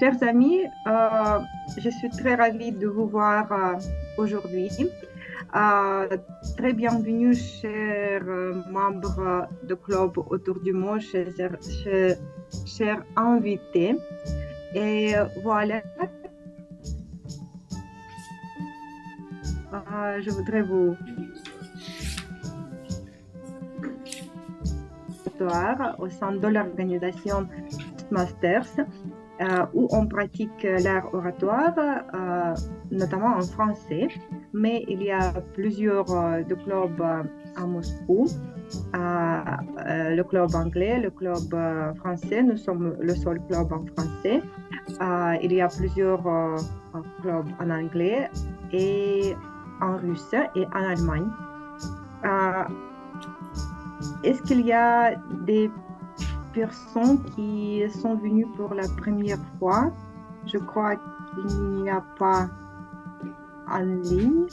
Chers amis, je suis très ravie de vous voir aujourd'hui. Euh, Très bienvenue, chers membres du club autour du monde, chers invités. Et voilà, je voudrais vous recevoir au sein de l'organisation Masters, où on pratique l'art oratoire, notamment en français, mais il y a plusieurs de clubs à Moscou, le club anglais, le club français, nous sommes le seul club en français. Il y a plusieurs clubs en anglais et en russe et en Allemagne. Euh, Est-ce qu'il y a des personnes qui sont venues pour la première fois? Je crois qu'il n'y a pas en ligne,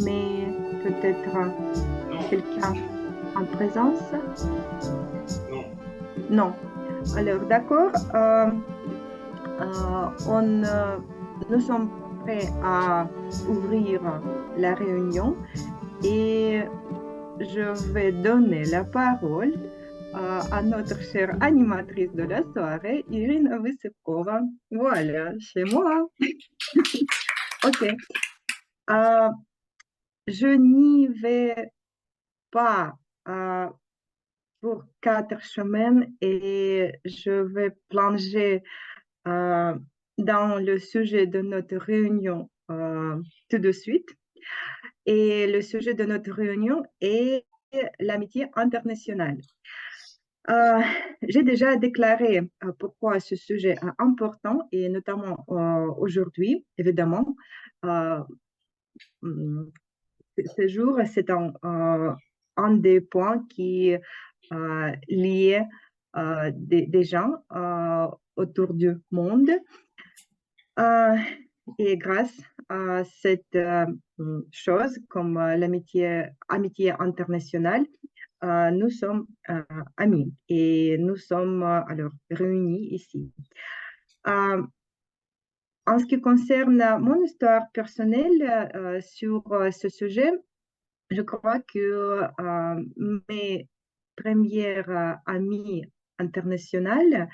mais peut-être quelqu'un en présence? Non. Alors, d'accord. On, nous sommes prêts à ouvrir la réunion et je vais donner la parole à notre chère animatrice de la soirée, Irina Vysepkova. Voilà, chez moi. OK. Euh, je n'y vais pas pour 4 semaines et je vais plonger euh, dans le sujet de notre réunion tout de suite. Et le sujet de notre réunion est l'amitié internationale. Euh, j'ai déjà déclaré pourquoi ce sujet est important et notamment aujourd'hui, évidemment. Euh, Ce jour, c'est un des points qui lie des gens autour du monde. Euh, et grâce à cette chose comme amitié internationale, nous sommes amis et nous sommes alors réunis ici. En ce qui concerne mon histoire personnelle sur ce sujet, je crois que mes premières amies internationales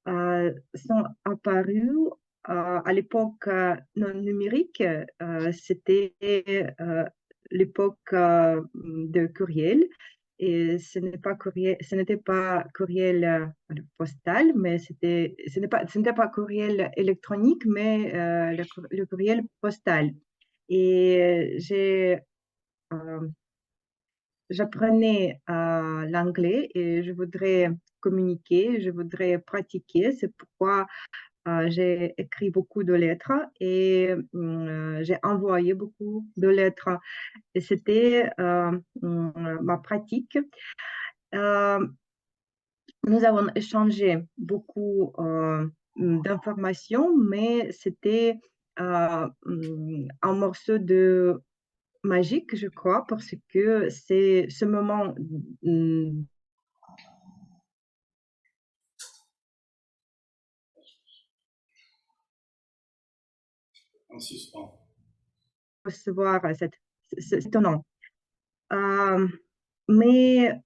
sont apparues à l'époque non numérique. C'était l'époque de courriel. Et ce n'était pas courriel postal, mais ce n'était pas courriel électronique, mais le courriel postal. Et euh, j'apprenais l'anglais et je voudrais communiquer, je voudrais pratiquer. C'est pourquoi j'ai écrit beaucoup de lettres et j'ai envoyé beaucoup de lettres. Et c'était ma pratique. Euh, Nous avons échangé beaucoup d'informations, mais c'était un morceau de magique, je crois, parce que c'est ce moment recevoir c'est étonnant. Euh, mais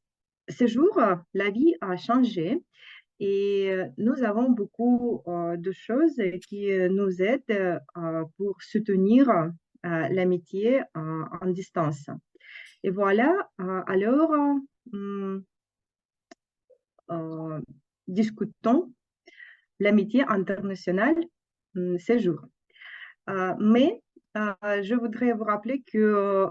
ce jour, la vie a changé et nous avons beaucoup de choses qui nous aident pour soutenir l'amitié en distance. Et voilà, alors, hum, euh, discutons l'amitié internationale ces jours. Mais je voudrais vous rappeler que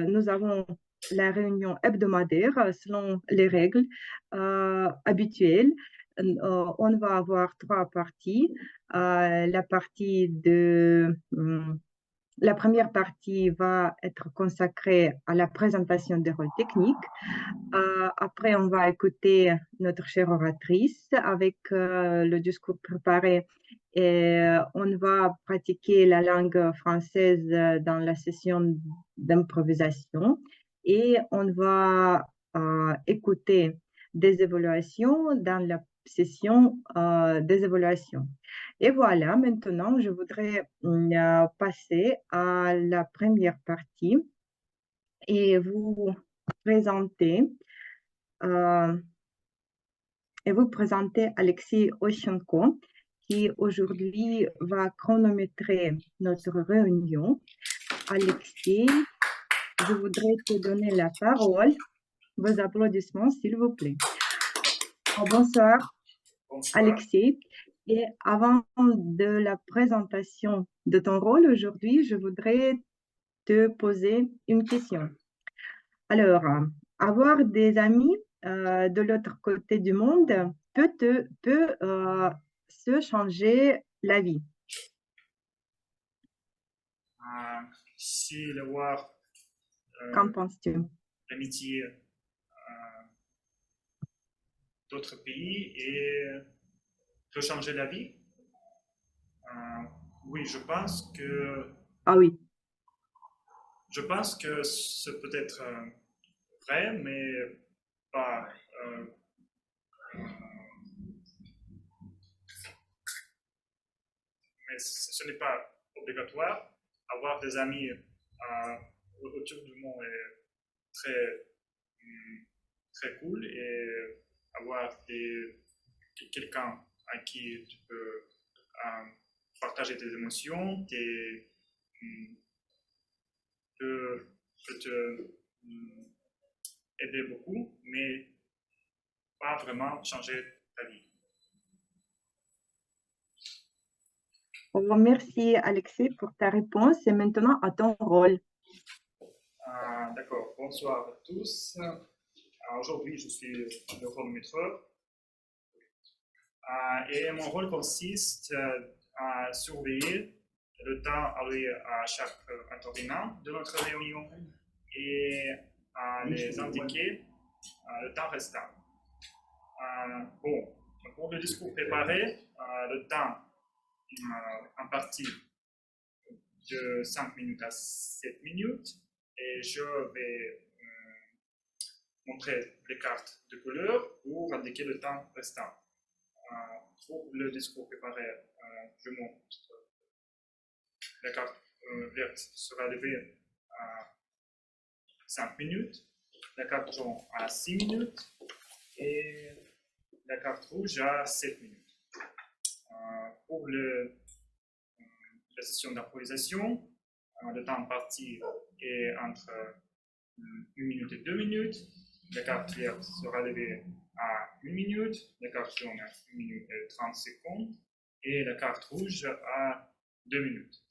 nous avons la réunion hebdomadaire selon les règles habituelles. On va avoir 3 parties. La première partie va être consacrée à la présentation des rôles techniques. Après, on va écouter notre chère oratrice avec le discours préparé et on va pratiquer la langue française dans la session d'improvisation et on va écouter des évaluations dans la session des évaluations. Et voilà, maintenant, je voudrais passer à la première partie et euh, vous présenter Alexei Oshenko, qui aujourd'hui va chronométrer notre réunion. Alexei, je voudrais te donner la parole. Vos applaudissements, s'il vous plaît. Bonsoir, Bonsoir. Alexei. Et avant de la présentation de ton rôle aujourd'hui, je voudrais te poser une question. Alors, avoir des amis de l'autre côté du monde peut se changer la vie. Si avoir Qu'en penses-tu? l'amitié d'autres pays et peut changer la vie, oui, je pense que Ah oui, ce peut être vrai, mais pas. Mais ce n'est pas obligatoire. Avoir des amis autour du monde est très cool et avoir quelqu'un à qui tu peux partager tes émotions, peut te aider beaucoup, mais pas vraiment changer ta vie. merci Alexis pour ta réponse et maintenant à ton rôle. D'accord, bonsoir à tous. Aujourd'hui, je suis le chronométreur et mon rôle consiste à surveiller le temps alloué à chaque intervenant de notre réunion et à les indiquer le temps restant. Bon, pour le discours préparé, le temps en partie de 5 minutes à 7 minutes et je vais montrer les cartes de couleur pour indiquer le temps restant. Pour le discours préparé, je montre la carte verte sera levée à 5 minutes, la carte jaune à 6 minutes et la carte rouge à 7 minutes. Pour la session d'improvisation, le temps imparti est entre 1 minute et 2 minutes. La carte verte sera levée à 1 minute, la carte jaune à 1 minute et 30 secondes et la carte rouge à 2 minutes.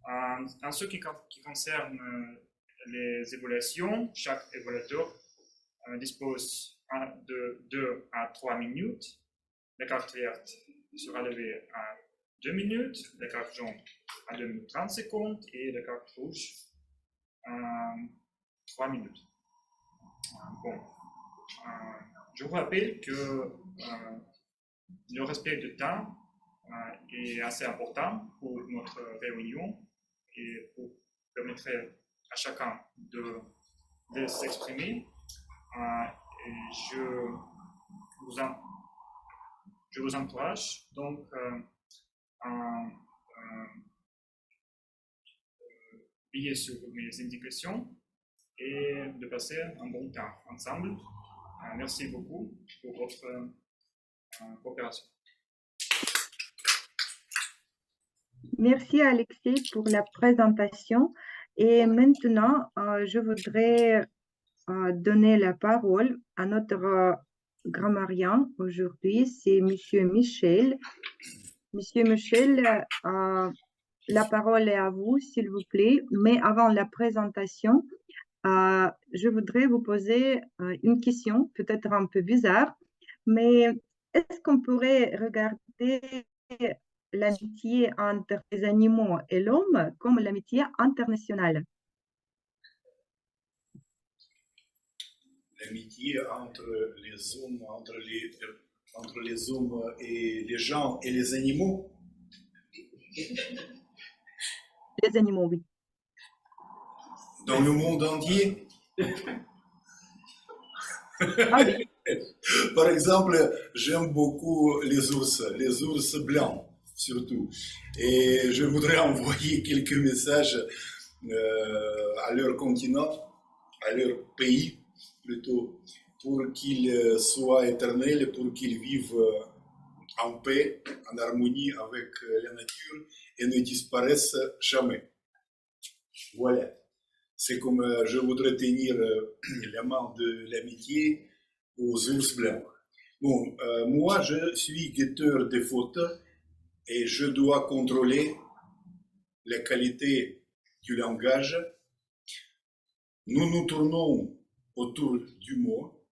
En ce qui concerne les évaluations, chaque évaluateur dispose de 2 à 3 minutes. La carte verte sera levée à 2 minutes, la carte jaune à 2 minutes 30 secondes et la carte rouge à 3 minutes. Bon, je vous rappelle que le respect du temps est assez important pour notre réunion et pour permettre à chacun de s'exprimer. Je vous encourage donc à veiller sur mes indications et de passer un bon temps ensemble. Merci beaucoup pour votre coopération. Merci Alexis pour la présentation. Et maintenant, je voudrais donner la parole à notre grammairien aujourd'hui, c'est Monsieur Michel. Monsieur Michel, la parole est à vous, s'il vous plaît. Mais avant la présentation, je voudrais vous poser une question, peut-être un peu bizarre, mais est-ce qu'on pourrait regarder l'amitié entre les animaux et l'homme comme l'amitié internationale? L'amitié entre les hommes et les gens et les animaux. Les animaux, oui. Dans le monde entier. Ah oui. Par exemple, j'aime beaucoup les ours blancs surtout. Et je voudrais envoyer quelques messages à leur continent, à leur pays plutôt, pour qu'ils soient éternels, pour qu'ils vivent en paix, en harmonie avec la nature et ne disparaissent jamais. Voilà. C'est comme je voudrais tenir la main de l'amitié aux ours blancs. Bon, moi, je suis guetteur de photos et je dois contrôler la qualité du langage. Nous nous tournons autour du mot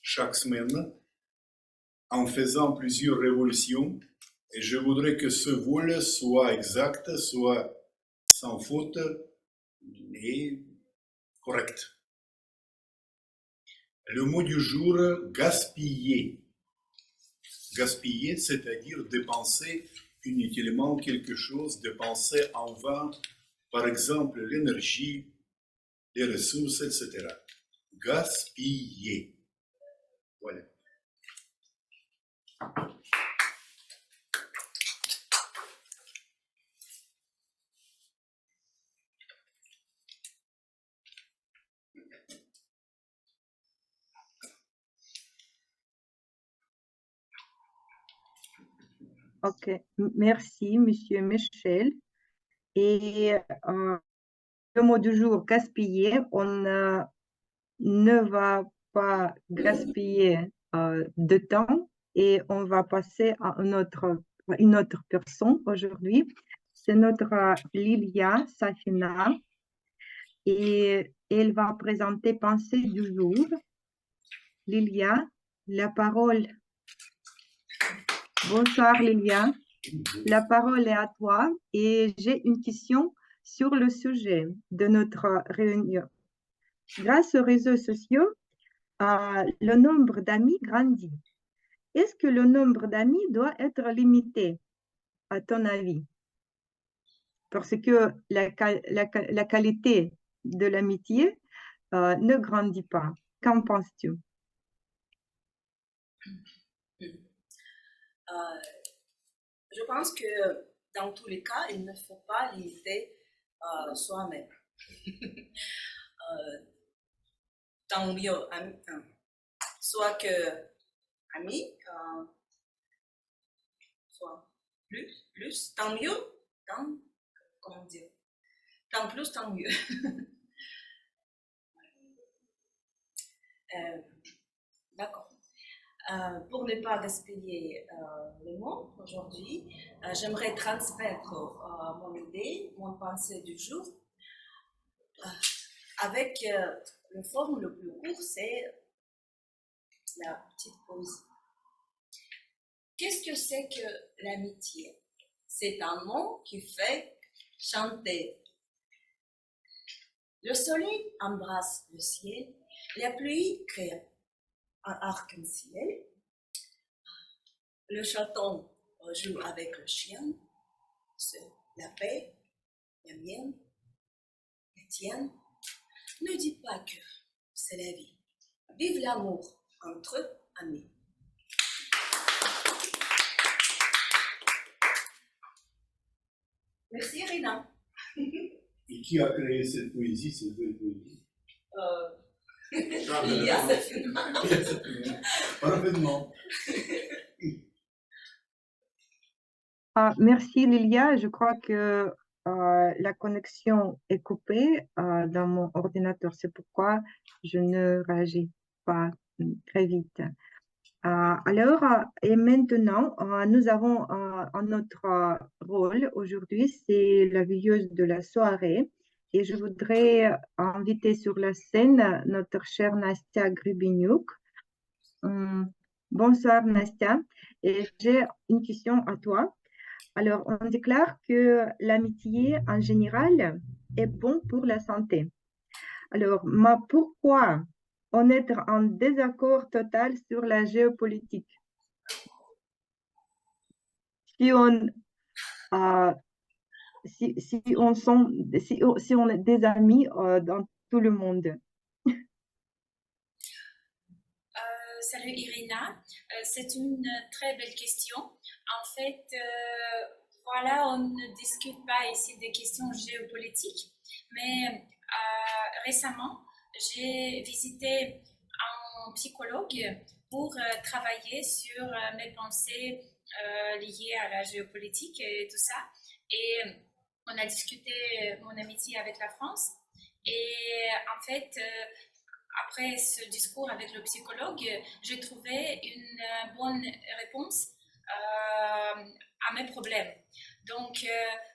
chaque semaine en faisant plusieurs révolutions et je voudrais que ce vol soit exact, soit sans faute et correct. Le mot du jour, gaspiller. Gaspiller, c'est-à-dire dépenser inutilement quelque chose, dépenser en vain, par exemple l'énergie, les ressources, etc. Gaspiller. Voilà. Ok, merci, Monsieur Michel. Et le mot du jour, gaspiller, on ne va pas gaspiller de temps et on va passer à une autre personne aujourd'hui. C'est notre Lilia Safina et elle va présenter Pensée du jour. Lilia, la parole. Bonsoir Lilia, la parole est à toi et j'ai une question sur le sujet de notre réunion. Grâce aux réseaux sociaux, le nombre d'amis grandit. Est-ce que le nombre d'amis doit être limité, à ton avis? Parce que la qualité de l'amitié ne grandit pas. Qu'en penses-tu? Je pense que dans tous les cas, il ne faut pas limiter soi-même. Tant mieux, soit que amis, soit plus, tant mieux, comment dire, tant plus, tant mieux. D'accord. Pour ne pas gaspiller le mot aujourd'hui, j'aimerais transmettre mon idée, mon pensée du jour avec le forme le plus court, c'est la petite pause. Qu'est-ce que c'est que l'amitié? C'est un mot qui fait chanter. Le soleil embrasse le ciel, la pluie crée un arc-en-ciel, le chaton joue avec le chien, c'est la paix, la mienne, la tienne. Ne dis pas que c'est la vie. Vive l'amour entre amis. Merci Rina. Et qui a créé cette poésie, cette belle poésie? Il y a Safina. Parfaitement. Merci Lilia, je crois que la connexion est coupée dans mon ordinateur, c'est pourquoi je ne réagis pas très vite. Alors, et maintenant, nous avons un autre rôle aujourd'hui, c'est la veilleuse de la soirée. Et je voudrais inviter sur la scène notre chère Nastia Gribiniuk. Bonsoir Nastia, et j'ai une question à toi. Alors, on déclare que l'amitié en général est bon pour la santé. Alors, pourquoi on est en désaccord total sur la géopolitique? Si on, si on est des amis dans tout le monde. salut Irina. C'est une très belle question. En fait, voilà, on ne discute pas ici des questions géopolitiques, mais récemment, j'ai visité un psychologue pour travailler sur mes pensées liées à la géopolitique et tout ça. Et on a discuté mon amitié avec la France. Et en fait, après ce discours avec le psychologue, j'ai trouvé une bonne réponse à mes problèmes. Donc,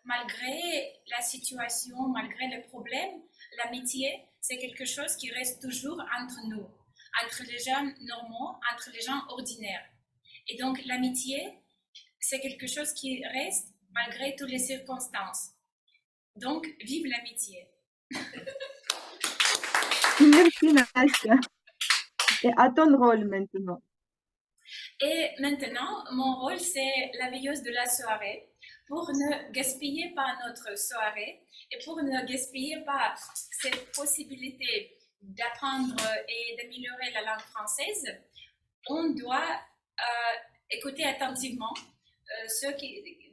malgré la situation, malgré les problèmes, l'amitié, c'est quelque chose qui reste toujours entre nous, entre les gens normaux, entre les gens ordinaires. Et donc, l'amitié, c'est quelque chose qui reste malgré toutes les circonstances. Donc, vive l'amitié. Merci Nastya. Et à ton rôle maintenant. Et maintenant, mon rôle, c'est la veilleuse de la soirée pour ne gaspiller pas notre soirée et pour ne gaspiller pas cette possibilité d'apprendre et d'améliorer la langue française. On doit écouter attentivement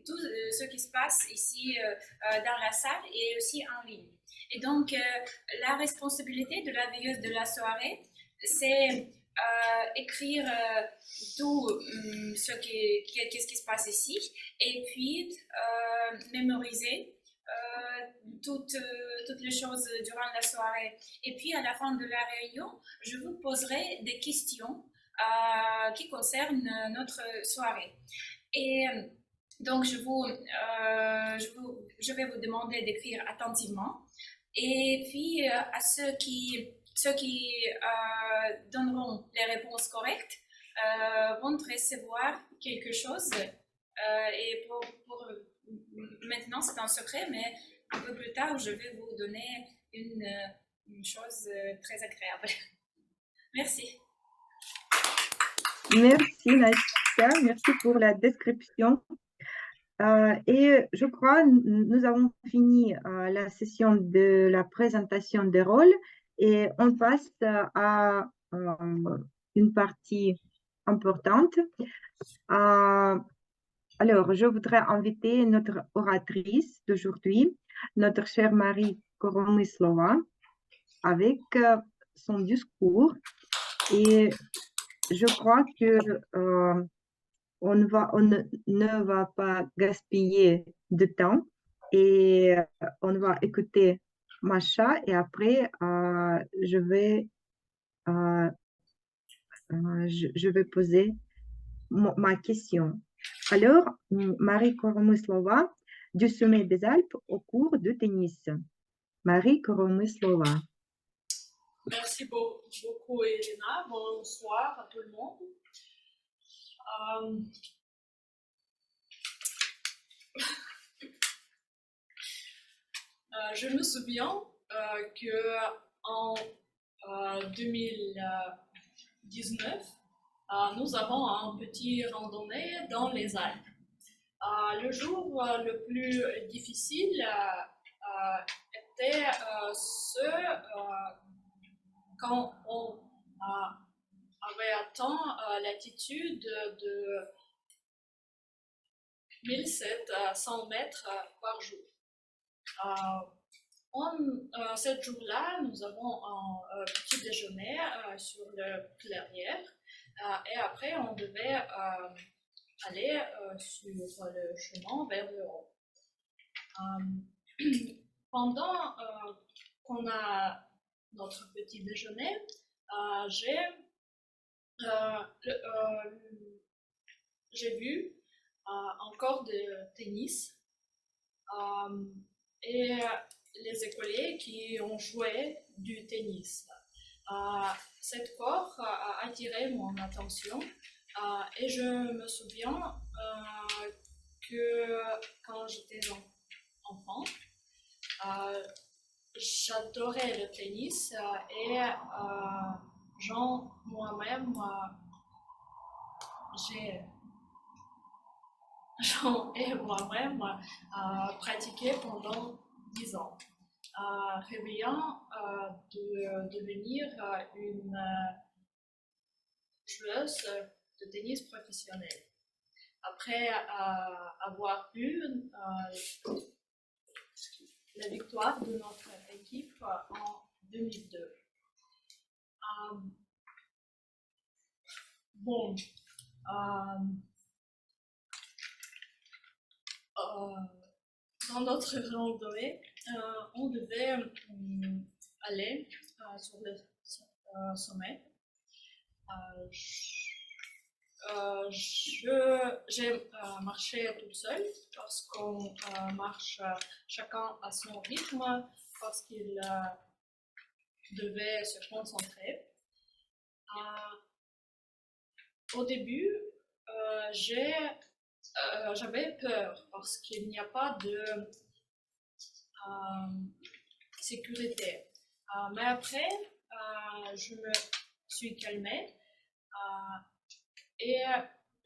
tout ce qui se passe ici dans la salle et aussi en ligne. Et donc, la responsabilité de la veilleuse de la soirée, c'est écrire tout ce qu'est-ce qui se passe ici et puis mémoriser toutes les choses durant la soirée. Et puis, à la fin de la réunion, je vous poserai des questions qui concernent notre soirée. Et donc, je vais vous demander d'écrire attentivement. Et puis, à ceux qui donneront les réponses correctes vont recevoir quelque chose. Et pour maintenant, c'est un secret, mais un peu plus tard, je vais vous donner une chose très agréable. Merci. Merci Nastya, merci pour la description. Et je crois nous avons fini la session de la présentation des rôles et on passe à une partie importante. Alors, je voudrais inviter notre oratrice d'aujourd'hui, notre chère Marie Koromyslova, avec son discours. Et je crois que on ne va pas gaspiller de temps et on va écouter Masha et après je vais poser ma question. Alors, Marie Koromyslova du sommet des Alpes au cours de tennis. Marie Koromyslova. Merci beaucoup, Elena. Bonsoir à tout le monde. Je me souviens que en 2019, nous avons un petit randonnée dans les Alpes. Le jour le plus difficile était quand on avait atteint l'altitude de 1700 mètres par jour. Ce jour-là, nous avons un petit déjeuner sur le clairière et après on devait aller sur le chemin vers le haut. Pendant qu'on a notre petit déjeuner, j'ai vu un court de tennis et les écoliers qui ont joué du tennis. Cette court a attiré mon attention et je me souviens que quand j'étais enfant, j'adorais le tennis et moi-même, j'ai pratiqué pendant 10 ans, rêvant de devenir une joueuse de tennis professionnelle. Après avoir eu la victoire de notre équipe en 2002. Bon, dans notre randonnée, on devait aller sur le sommet. J'ai marché toute seule parce qu'on marche chacun à son rythme, parce qu'il devait se concentrer. Au début, j'avais peur parce qu'il n'y a pas de sécurité. Mais après, je me suis calmée et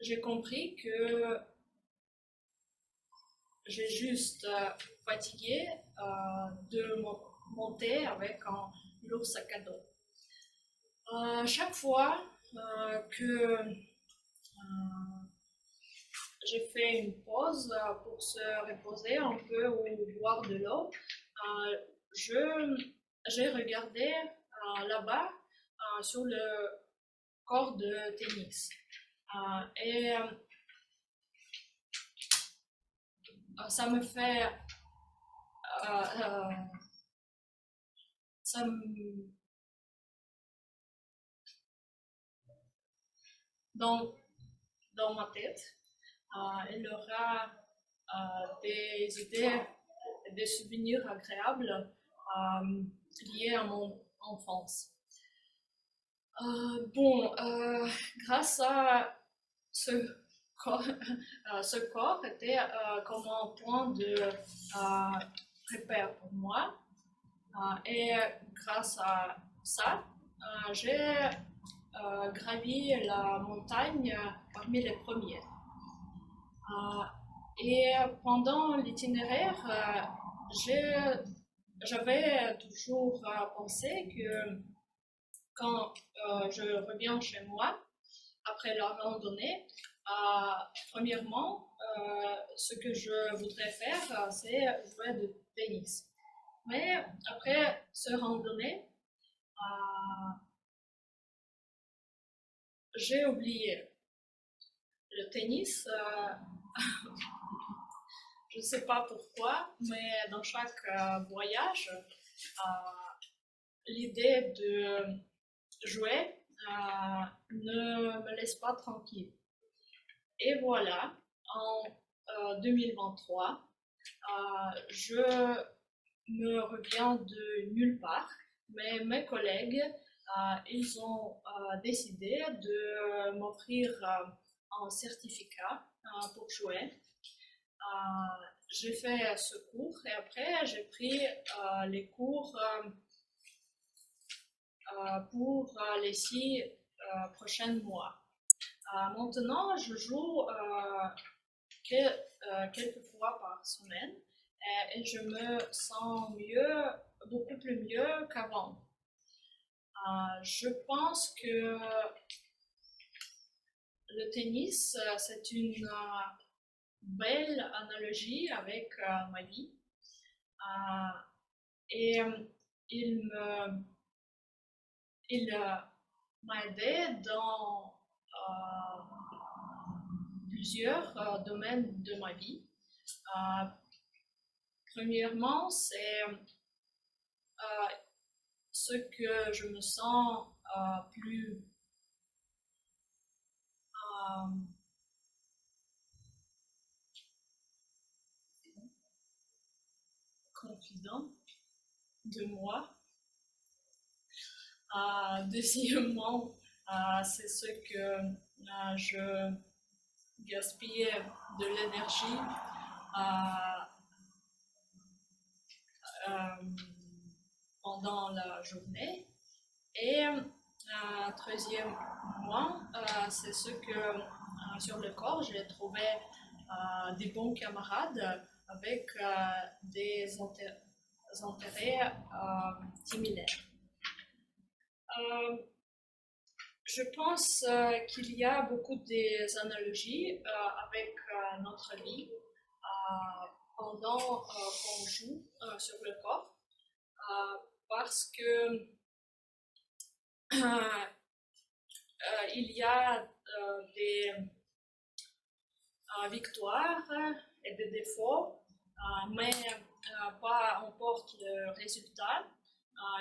j'ai compris que j'ai juste fatigué de monter avec un lourd sac à dos. Chaque fois que j'ai fait une pause pour se reposer un peu ou boire de l'eau, j'ai regardé là-bas sur le court de tennis. Et ça me fait dans ma tête, il y aura des idées, des souvenirs agréables liés à mon enfance. Grâce à ce corps était comme un point de repère pour moi. Et grâce à ça, j'ai gravi la montagne parmi les premiers. Et pendant l'itinéraire, j'avais toujours pensé que quand je reviens chez moi, après la randonnée, premièrement, ce que je voudrais faire, c'est jouer du tennis. Mais après ce randonnée, j'ai oublié. Le tennis, je ne sais pas pourquoi, mais dans chaque voyage, l'idée de jouer ne me laisse pas tranquille. Et voilà, en 2023, je me reviens de nulle part, mais mes collègues, ils ont décidé de m'offrir un certificat pour jouer. J'ai fait ce cours et après j'ai pris les cours pour les 6 prochains mois. Maintenant, je joue quelques fois par semaine et je me sens mieux, beaucoup plus mieux qu'avant. Je pense que le tennis, c'est une belle analogie avec ma vie. Et il m'a aidé dans plusieurs domaines de ma vie. Premièrement, c'est ce que je me sens plus confident de moi. Deuxièmement, c'est ce que je gaspille de l'énergie pendant la journée. Et troisièmement, c'est ce que sur le corps, j'ai trouvé des bons camarades avec des intérêts similaires. Je pense qu'il y a beaucoup d'analogies avec notre vie pendant qu'on joue sur le corps, parce que il y a des victoires et des défauts, mais peu importe le résultat,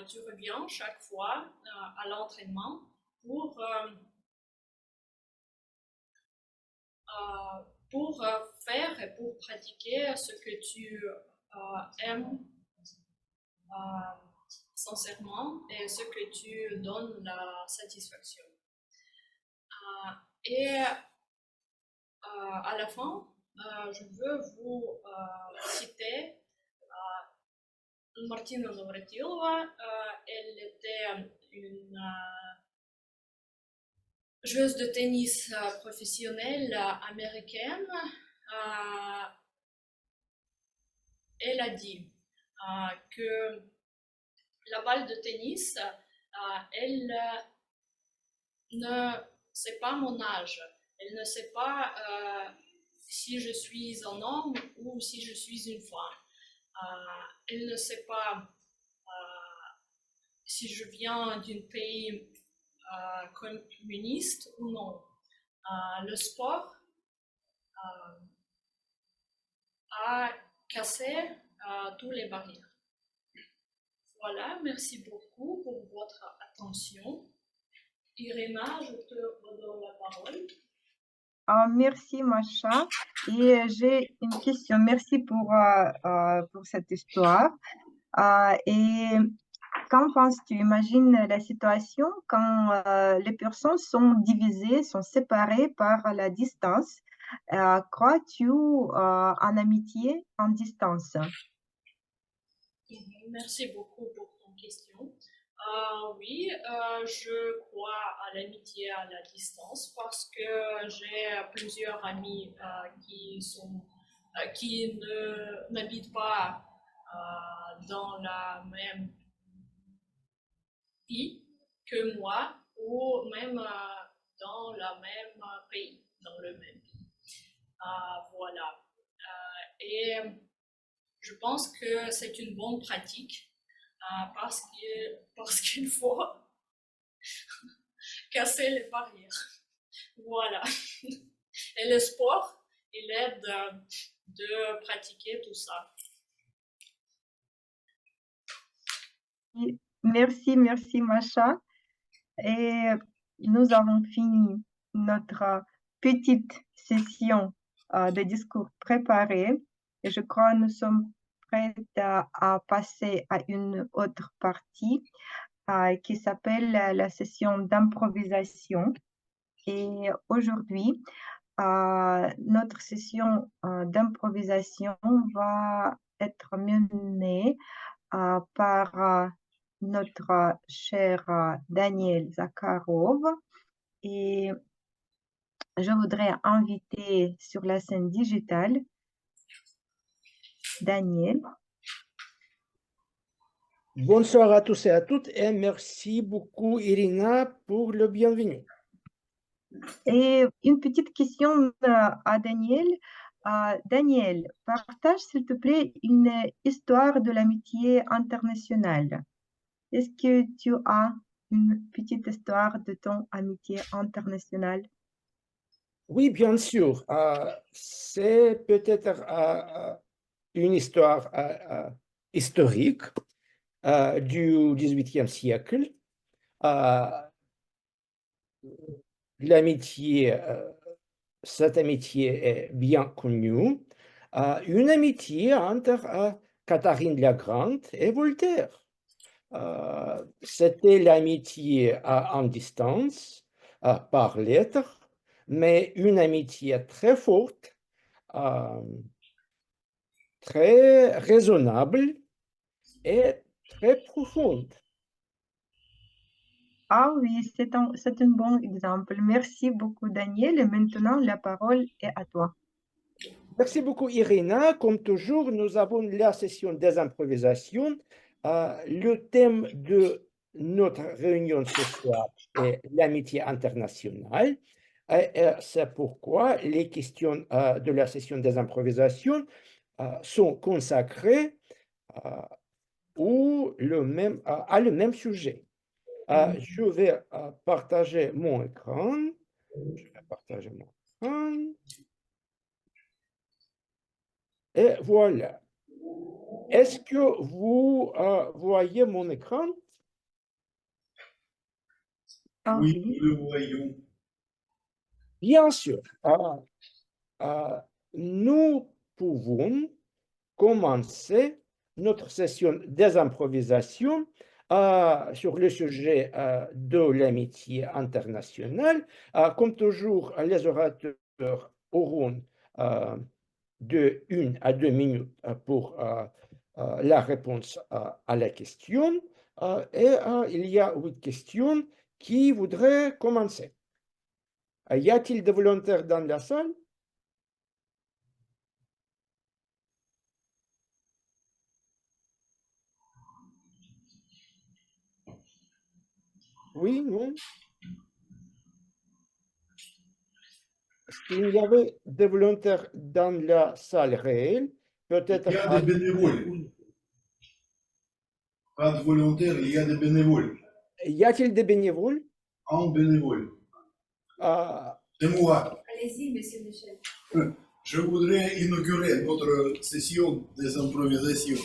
tu reviens chaque fois à l'entraînement pour faire et pour pratiquer ce que tu aimes sincèrement et ce que tu donnes la satisfaction. Et à la fin, je veux vous citer Martina Navratilova. Elle était une joueuse de tennis professionnelle américaine. Elle a dit que la balle de tennis, elle ne sait pas mon âge. Elle ne sait pas si je suis un homme ou si je suis une femme. Elle ne sait pas si je viens d'un pays communiste ou non. Le sport a cassé toutes les barrières. Voilà, merci beaucoup pour votre attention. Irina, je te redonne la parole. Merci, Macha. Et j'ai une question. Merci pour cette histoire. Et qu'en penses-tu? Imagine la situation quand les personnes sont divisées, sont séparées par la distance. Crois-tu en amitié en distance? Merci beaucoup pour ton question. Oui, je crois à l'amitié à la distance parce que j'ai plusieurs amis qui n'habitent pas dans la même pays que moi ou même dans le même pays, dans le même pays. Voilà. Et je pense que c'est une bonne pratique parce qu'il faut casser les barrières. Voilà. Et le sport, il aide de pratiquer tout ça. Merci, merci, Macha. Et nous avons fini notre petite session de discours préparés. Et je crois que nous sommes prêts à passer à une autre partie qui s'appelle la session d'improvisation. Et aujourd'hui, notre session d'improvisation va être menée par notre cher Daniel Zakharov. Et je voudrais inviter sur la scène digitale Daniel. Bonsoir à tous et à toutes et merci beaucoup Irina pour le bienvenue. Et une petite question à Daniel. Daniel, partage s'il te plaît une histoire de l'amitié internationale. Est-ce que tu as une petite histoire de ton amitié internationale? Oui, bien sûr. C'est peut-être une histoire historique du XVIIIe siècle. Cette amitié est bien connue. Une amitié entre Catherine la Grande et Voltaire. C'était l'amitié en distance, par lettres, mais une amitié très forte, très raisonnable et très profonde. Ah oui, c'est un bon exemple. Merci beaucoup, Daniel. Et maintenant, la parole est à toi. Merci beaucoup, Irina. Comme toujours, nous avons la session des improvisations. Le thème de notre réunion ce soir est l'amitié internationale. C'est pourquoi les questions de la session des improvisations sont consacrées à le même sujet. Je vais partager mon écran. Et voilà. Est-ce que vous voyez mon écran? Oui, nous le voyons. Bien sûr. Nous pouvons commencer notre session des improvisations sur le sujet de l'amitié internationale. Comme toujours, les orateurs auront de 1 à 2 minutes pour la réponse à la question. Et il y a 8 questions qui voudraient commencer. Y a-t-il des volontaires dans la salle? Oui, non? Est-ce qu'il y avait des volontaires dans la salle réelle? Peut-être. Il y a des bénévoles. Pas de volontaires, il y a des bénévoles. Y a-t-il des bénévoles? Un bénévole. C'est moi. Allez-y, monsieur Michel. Je voudrais inaugurer notre session des improvisations.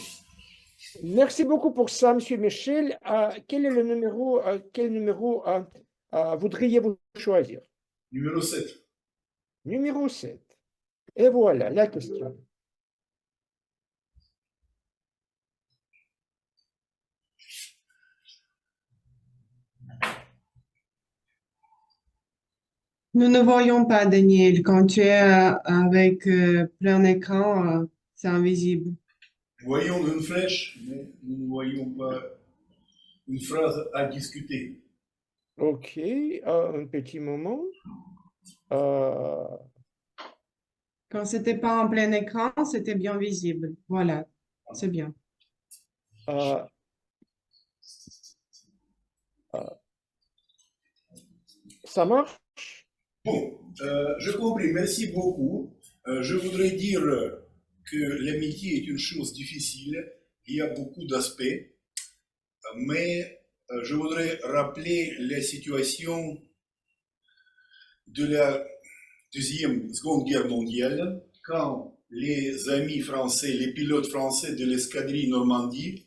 Merci beaucoup pour ça, monsieur Michel. Quel est le numéro, quel numéro voudriez-vous choisir? Numéro 7. Numéro 7. Et voilà la question. Nous ne voyons pas, Daniel. Quand tu es avec plein écran, c'est invisible. Nous voyons une flèche, mais nous ne voyons pas une phrase à discuter. Ok, un petit moment. Quand c'était pas en plein écran, c'était bien visible. Voilà, c'est bien. Ça marche? Bon, je compris, merci beaucoup. Je voudrais dire que l'amitié est une chose difficile, il y a beaucoup d'aspects, mais je voudrais rappeler la situation de la Seconde Guerre mondiale, quand les amis français, les pilotes français de l'escadrille Normandie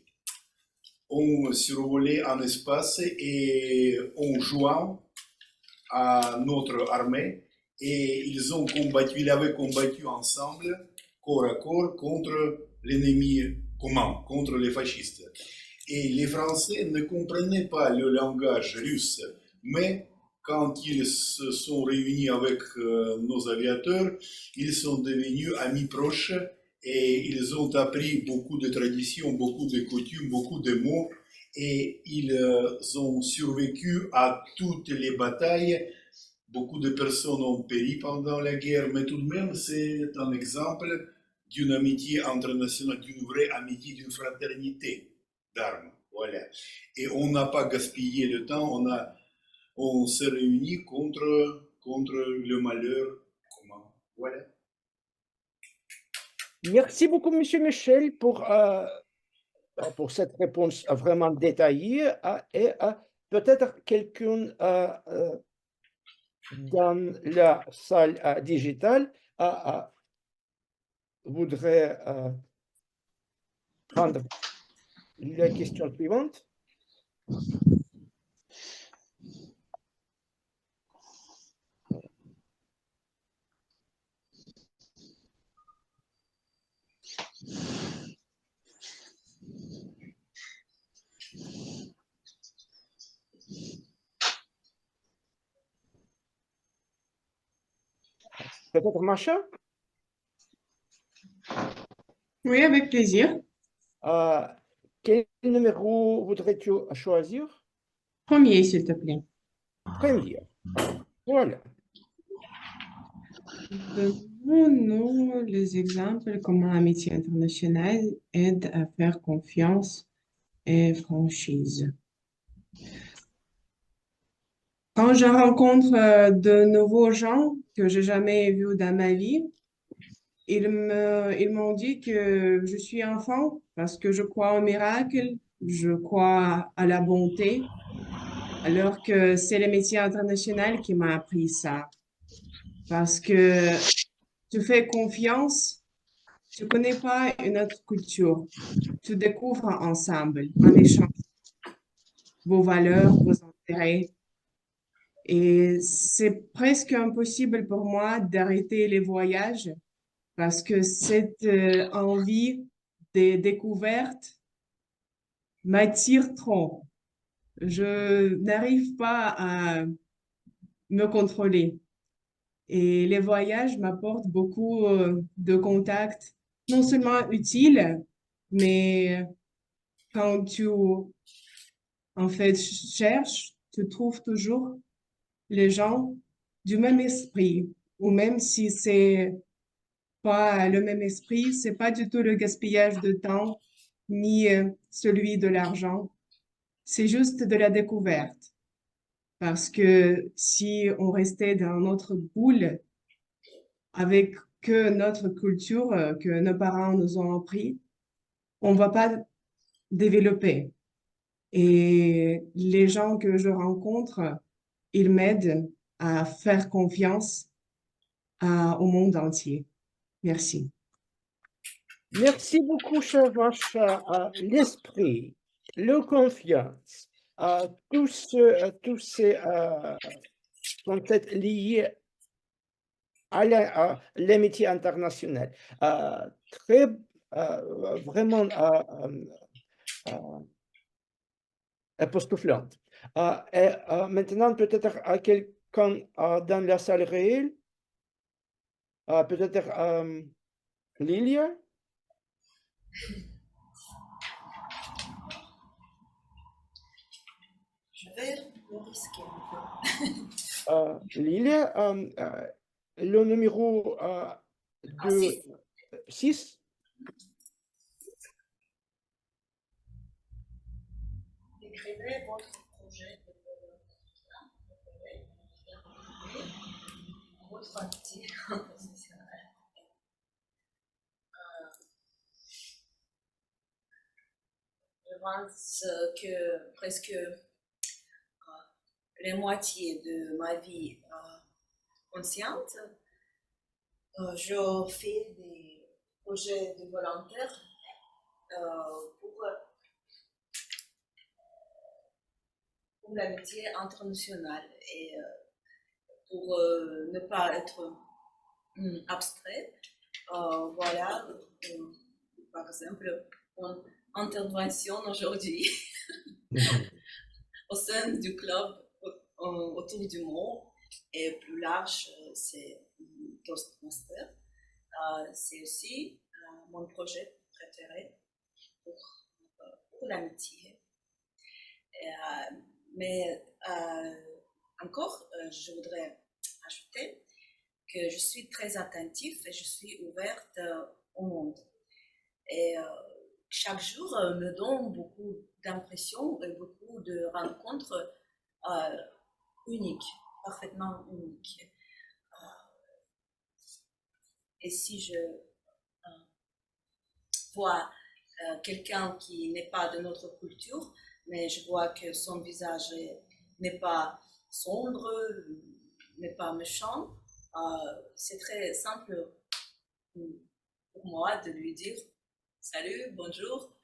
ont survolé en espace et ont joint à notre armée, et ils avaient combattu ensemble, corps à corps, contre l'ennemi commun, contre les fascistes. Et les Français ne comprenaient pas le langage russe, mais quand ils se sont réunis avec nos aviateurs, ils sont devenus amis proches et ils ont appris beaucoup de traditions, beaucoup de coutumes, beaucoup de mots, et ils ont survécu à toutes les batailles. Beaucoup de personnes ont péri pendant la guerre, mais tout de même, c'est un exemple d'une amitié internationale, d'une vraie amitié, d'une fraternité d'armes. Voilà. Et on n'a pas gaspillé le temps, on s'est réunis contre le malheur commun. Voilà. Merci beaucoup, monsieur Michel, pour cette réponse vraiment détaillée. Et peut-être quelqu'un dans la salle digitale voudrait prendre la question suivante. Peut-être Macha? Oui, avec plaisir. Quel numéro voudrais-tu choisir? Premier, s'il te plaît. Premier. Voilà. Donnons-nous les exemples comment l'amitié internationale aide à faire confiance et franchise. Quand je rencontre de nouveaux gens que j'ai jamais vus dans ma vie, ils m'ont dit que je suis enfant parce que je crois au miracle, je crois à la bonté, alors que c'est le métier international qui m'a appris ça. Parce que tu fais confiance, tu connais pas une autre culture, tu découvres ensemble, en échange vos valeurs, vos intérêts. Et c'est presque impossible pour moi d'arrêter les voyages parce que cette envie des découvertes m'attire trop. Je n'arrive pas à me contrôler. Et les voyages m'apportent beaucoup de contacts, non seulement utiles, mais quand tu, en fait, cherches, tu trouves toujours les gens du même esprit, ou même si c'est pas le même esprit, c'est pas du tout le gaspillage de temps, ni celui de l'argent. C'est juste de la découverte. Parce que si on restait dans notre boule avec que notre culture, que nos parents nous ont appris, on va pas développer. Et les gens que je rencontre, ils m'aident à faire confiance au monde entier. Merci. Merci beaucoup, cher Macha. L'esprit, la confiance, tous ces sont peut-être liés à l'amitié internationale. Très, vraiment époustouflante. Et maintenant, peut-être à quelqu'un dans la salle réelle, peut-être Lilia. Je vais le risquer un peu. Lilia, le numéro de 6. Décrivez votre projet de votre amitié internationale. Je pense que presque la moitié de ma vie consciente, je fais des projets de volontaires pour l'amitié internationale et pour ne pas être abstrait. Voilà, par exemple, une intervention aujourd'hui au sein du club autour du monde et plus large, c'est Toastmaster. C'est aussi mon projet préféré pour l'amitié. Mais encore, je voudrais ajouter que je suis très attentive et je suis ouverte au monde. Et chaque jour me donne beaucoup d'impressions et beaucoup de rencontres uniques, parfaitement uniques. Et si je vois quelqu'un qui n'est pas de notre culture, mais je vois que son visage n'est pas sombre, n'est pas méchant, c'est très simple pour moi de lui dire salut, bonjour,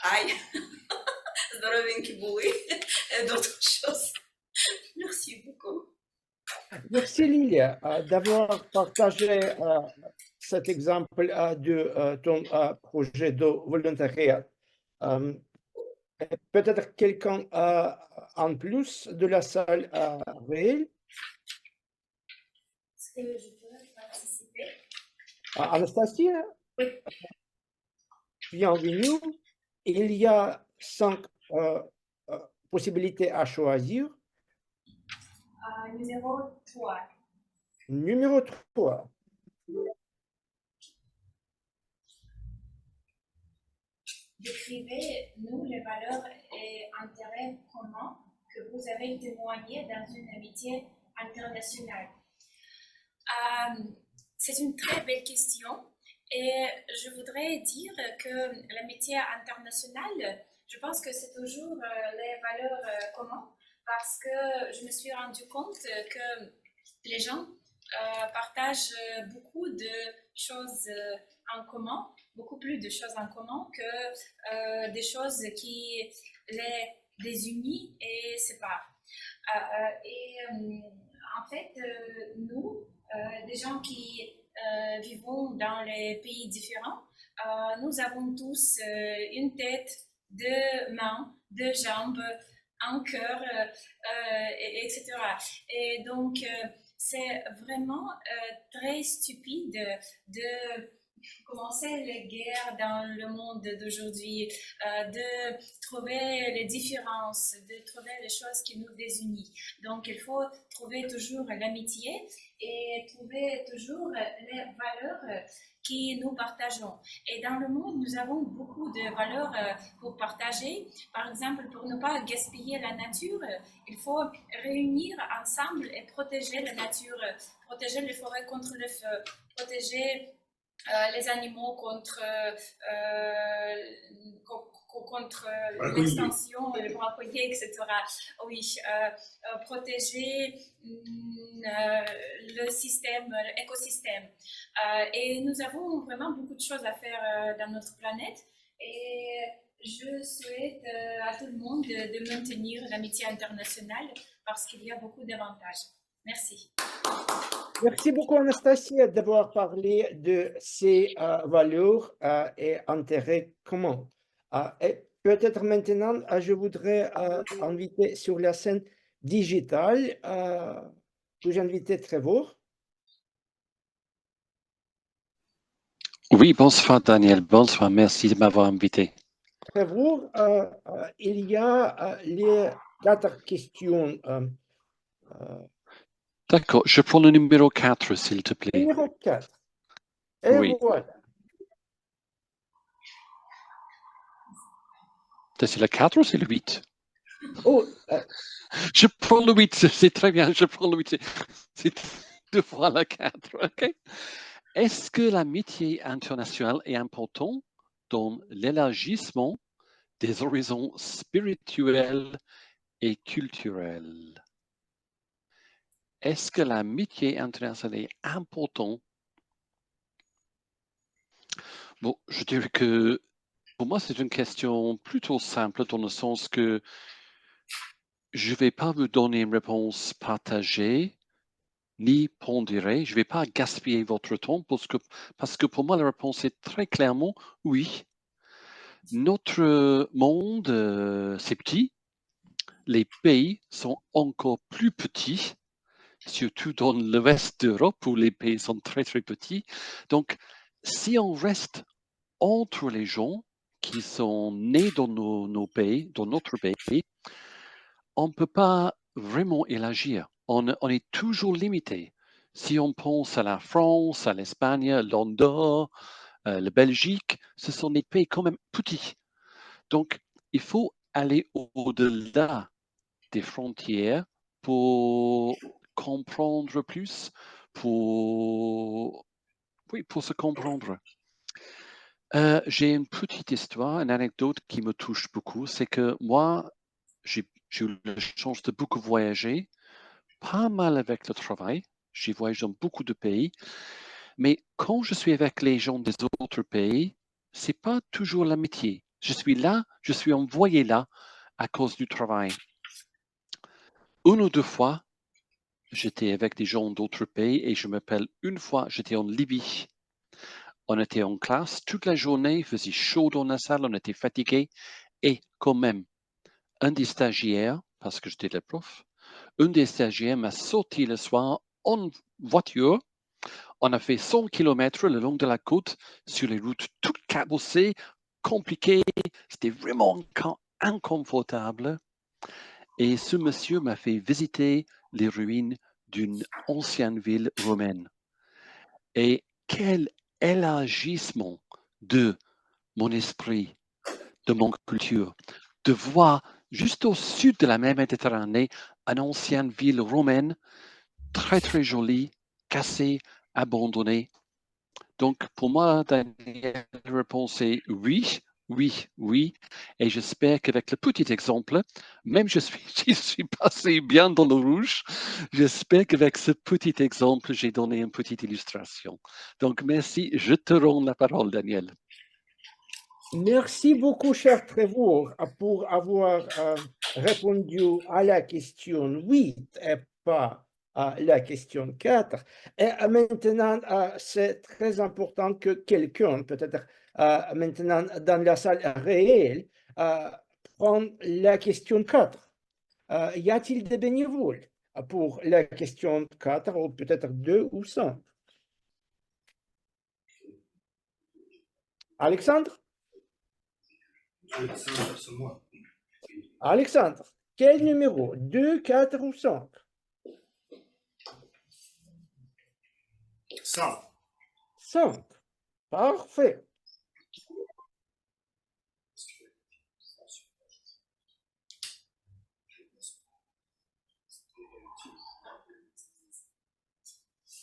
hi, здоровенький кибуи et d'autres choses. Merci beaucoup. Merci Lilia d'avoir partagé cet exemple de ton projet de volontariat. Peut-être quelqu'un en plus de la salle réelle. Est-ce que je peux participer? Anastasia, Oui. bienvenue. Il y a 5 possibilités à choisir. Numéro 3. Numéro 3. décrivez-nous les valeurs et intérêts communs que vous avez témoignés dans une amitié internationale. C'est une très belle question et je voudrais dire que l'amitié internationale, je pense que c'est toujours les valeurs communes parce que je me suis rendu compte que les gens partagent beaucoup de choses en commun, beaucoup plus de choses en commun que des choses qui les désunissent et séparent. En fait, nous, des gens qui vivons dans les pays différents, nous avons tous une tête, deux mains, deux jambes, un cœur, etc. Et donc, c'est vraiment très stupide de commencer les guerres dans le monde d'aujourd'hui, de trouver les différences, de trouver les choses qui nous désunissent. Donc, il faut trouver toujours l'amitié et trouver toujours les valeurs qui nous partageons. Et dans le monde, nous avons beaucoup de valeurs pour partager. Par exemple, pour ne pas gaspiller la nature, il faut réunir ensemble et protéger la nature, protéger les forêts contre le feu, protéger les animaux contre l'extension, les braconniers, etc. Oui, protéger le système, l'écosystème. Et nous avons vraiment beaucoup de choses à faire dans notre planète. Et je souhaite à tout le monde de maintenir l'amitié internationale parce qu'il y a beaucoup d'avantages. Merci. Merci beaucoup, Anastasia, d'avoir parlé de ces valeurs et intérêts communs. Et peut-être maintenant, je voudrais inviter sur la scène digitale, puis inviter Trevor. Oui, bonsoir Daniel, bonsoir, merci de m'avoir invité. Trevor, il y a les 4 questions. D'accord, je prends le numéro 4, s'il te plaît. Numéro 4. Et oui. Voilà. C'est le 4 ou c'est le 8? Oh, je prends le 8, c'est très bien, je prends le 8. C'est 2 fois le 4, ok? Est-ce que l'amitié internationale est importante dans l'élargissement des horizons spirituels et culturels? Est-ce que l'amitié internationale est importante? Bon, je dirais que pour moi, c'est une question plutôt simple dans le sens que je ne vais pas vous donner une réponse partagée ni pondérée. Je ne vais pas gaspiller votre temps parce que pour moi, la réponse est très clairement oui. Notre monde, c'est petit. Les pays sont encore plus petits, surtout dans l'ouest d'Europe où les pays sont très, très petits. Donc, si on reste entre les gens qui sont nés dans nos pays, dans notre pays, on ne peut pas vraiment élargir. On est toujours limité. Si on pense à la France, à l'Espagne, l'Andorre, la Belgique, ce sont des pays quand même petits. Donc, il faut aller au-delà des frontières pour comprendre plus, pour se comprendre. J'ai une petite histoire, une anecdote qui me touche beaucoup. C'est que moi, j'ai eu la chance de beaucoup voyager, pas mal avec le travail. J'ai voyagé dans beaucoup de pays. Mais quand je suis avec les gens des autres pays, c'est pas toujours l'amitié. Je suis là, je suis envoyé là à cause du travail. 1 ou 2 fois, j'étais avec des gens d'autres pays et je me rappelle une fois, j'étais en Libye. On était en classe toute la journée, il faisait chaud dans la salle, on était fatigué et quand même, un des stagiaires, parce que j'étais le prof, un des stagiaires m'a sorti le soir en voiture. On a fait 100 km le long de la côte sur les routes toutes cabossées, compliquées. C'était vraiment inconfortable. Et ce monsieur m'a fait visiter les ruines d'une ancienne ville romaine. Et quel élargissement de mon esprit, de mon culture, de voir juste au sud de la mer Méditerranée une ancienne ville romaine très très jolie, cassée, abandonnée. Donc pour moi, Daniel, la réponse est oui, oui, oui. Et j'espère qu'avec le petit exemple, même je suis passé bien dans le rouge, j'espère qu'avec ce petit exemple, j'ai donné une petite illustration. Donc merci, je te rends la parole, Daniel. Merci beaucoup, cher Trevor, pour avoir répondu à la question 8 et pas à la question 4. Et maintenant, c'est très important que quelqu'un, peut-être maintenant dans la salle réelle, prenne la question 4. Y a-t-il des bénévoles pour la question 4 ou peut-être 2 ou 5? Alexandre? Alexandre, c'est moi. Alexandre, quel numéro? 2, 4 ou 5? 100. 5. Parfait.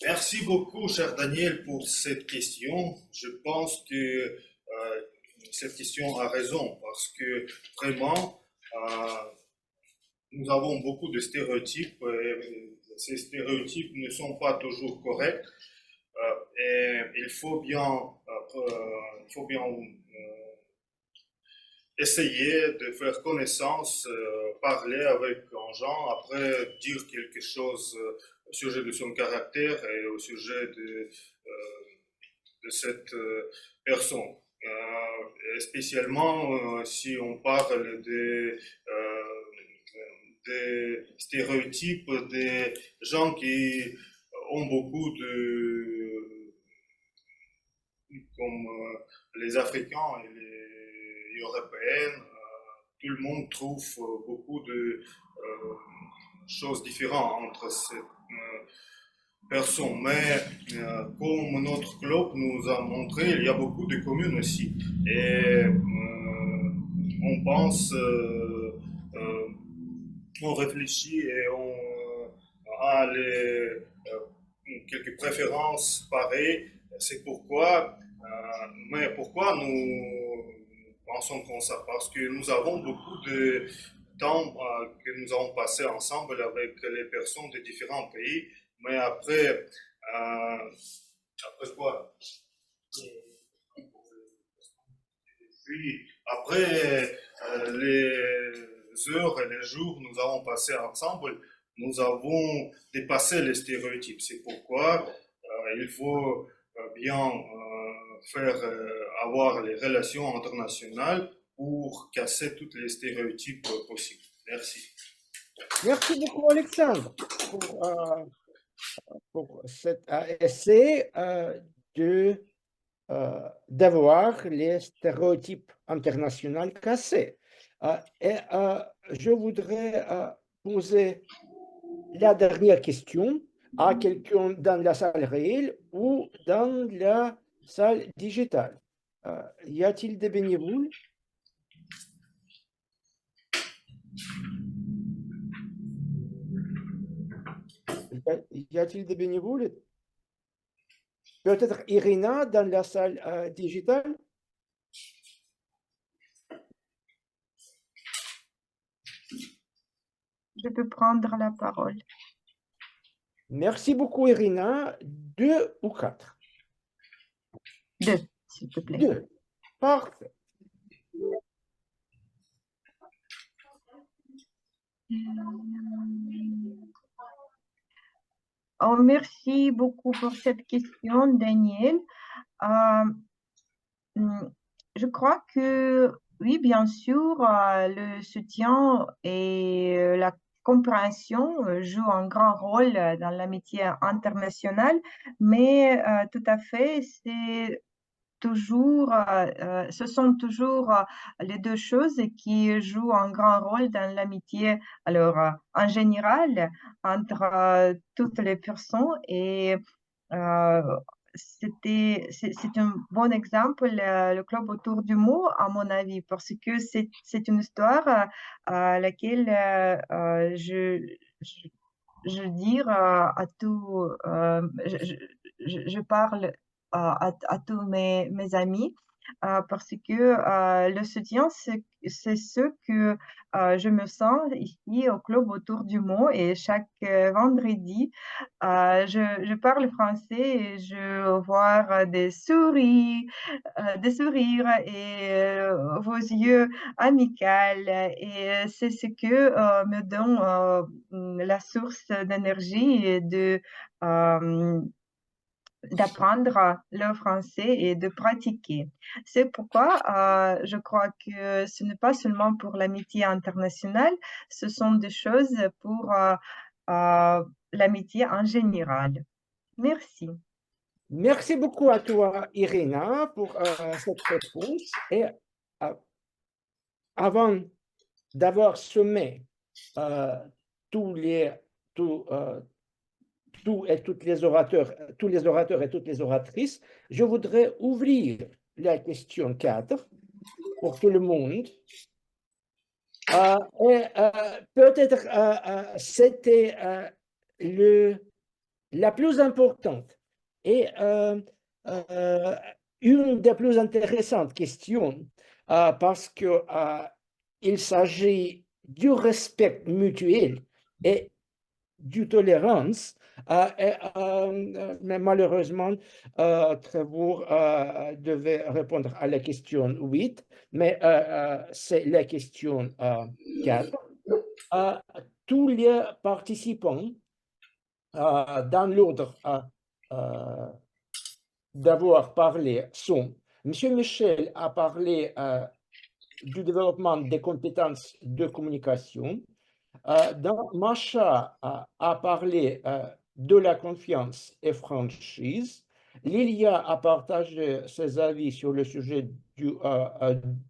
Merci beaucoup, cher Daniel, pour cette question. Je pense que cette question a raison parce que vraiment, nous avons beaucoup de stéréotypes et ces stéréotypes ne sont pas toujours corrects. Et il faut bien essayer de faire connaissance, parler avec un gens, après dire quelque chose au sujet de son caractère et au sujet de cette personne. Et spécialement si on parle des stéréotypes des gens qui ont beaucoup comme les Africains et les Européennes, tout le monde trouve beaucoup de choses différentes entre ces personnes. Mais comme notre club nous a montré, il y a beaucoup de communes aussi. Et on pense, on réfléchit et on a quelques préférences pareilles. C'est pourquoi, mais pourquoi nous pensons comme ça? Parce que nous avons beaucoup de temps que nous avons passé ensemble avec les personnes de différents pays. Mais après quoi? Puis après les heures et les jours que nous avons passés ensemble, nous avons dépassé les stéréotypes. C'est pourquoi il faut bien faire avoir les relations internationales pour casser tous les stéréotypes possibles. Merci. Merci beaucoup, Alexandre, pour cet essai d'avoir les stéréotypes internationaux cassés. Et je voudrais poser la dernière question à quelqu'un dans la salle réelle ou dans la salle digitale. Y a-t-il des bénévoles? Y a-t-il des bénévoles? Peut-être Irina dans la salle digitale? Je peux prendre la parole. Merci beaucoup, Irina. 2 ou 4? 2, s'il te plaît. 2. Parfait. Oh, merci beaucoup pour cette question, Daniel. Je crois que oui, bien sûr, le soutien et la compréhension jouent un grand rôle dans l'amitié internationale, mais tout à fait, ce sont toujours les deux choses qui jouent un grand rôle dans l'amitié. Alors, en général, entre toutes les personnes et c'est un bon exemple, le club autour du mot, à mon avis, parce que c'est une histoire à laquelle je dis à tout, je parle à tous mes amis parce que le soutien, c'est ce que je me sens ici au club autour du mot et chaque vendredi, je parle français et je vois des sourires et vos yeux amicaux et c'est ce que me donne la source d'énergie et d'apprendre le français et de pratiquer. C'est pourquoi je crois que ce n'est pas seulement pour l'amitié internationale, ce sont des choses pour l'amitié en général. Merci. Merci beaucoup à toi, Irina, pour cette réponse. Et avant d'avoir sommé tous et toutes les orateurs, tous les orateurs et toutes les oratrices, je voudrais ouvrir la question 4 pour tout le monde. Peut-être c'était la plus importante et une des plus intéressantes questions parce que il s'agit du respect mutuel et du tolérance. Mais malheureusement, Trevor devait répondre à la question 8, mais c'est la question 4. Tous les participants, dans l'ordre d'avoir parlé, sont M. Michel a parlé du développement des compétences de communication. Macha a parlé de la confiance et franchise. Lilia a partagé ses avis sur le sujet du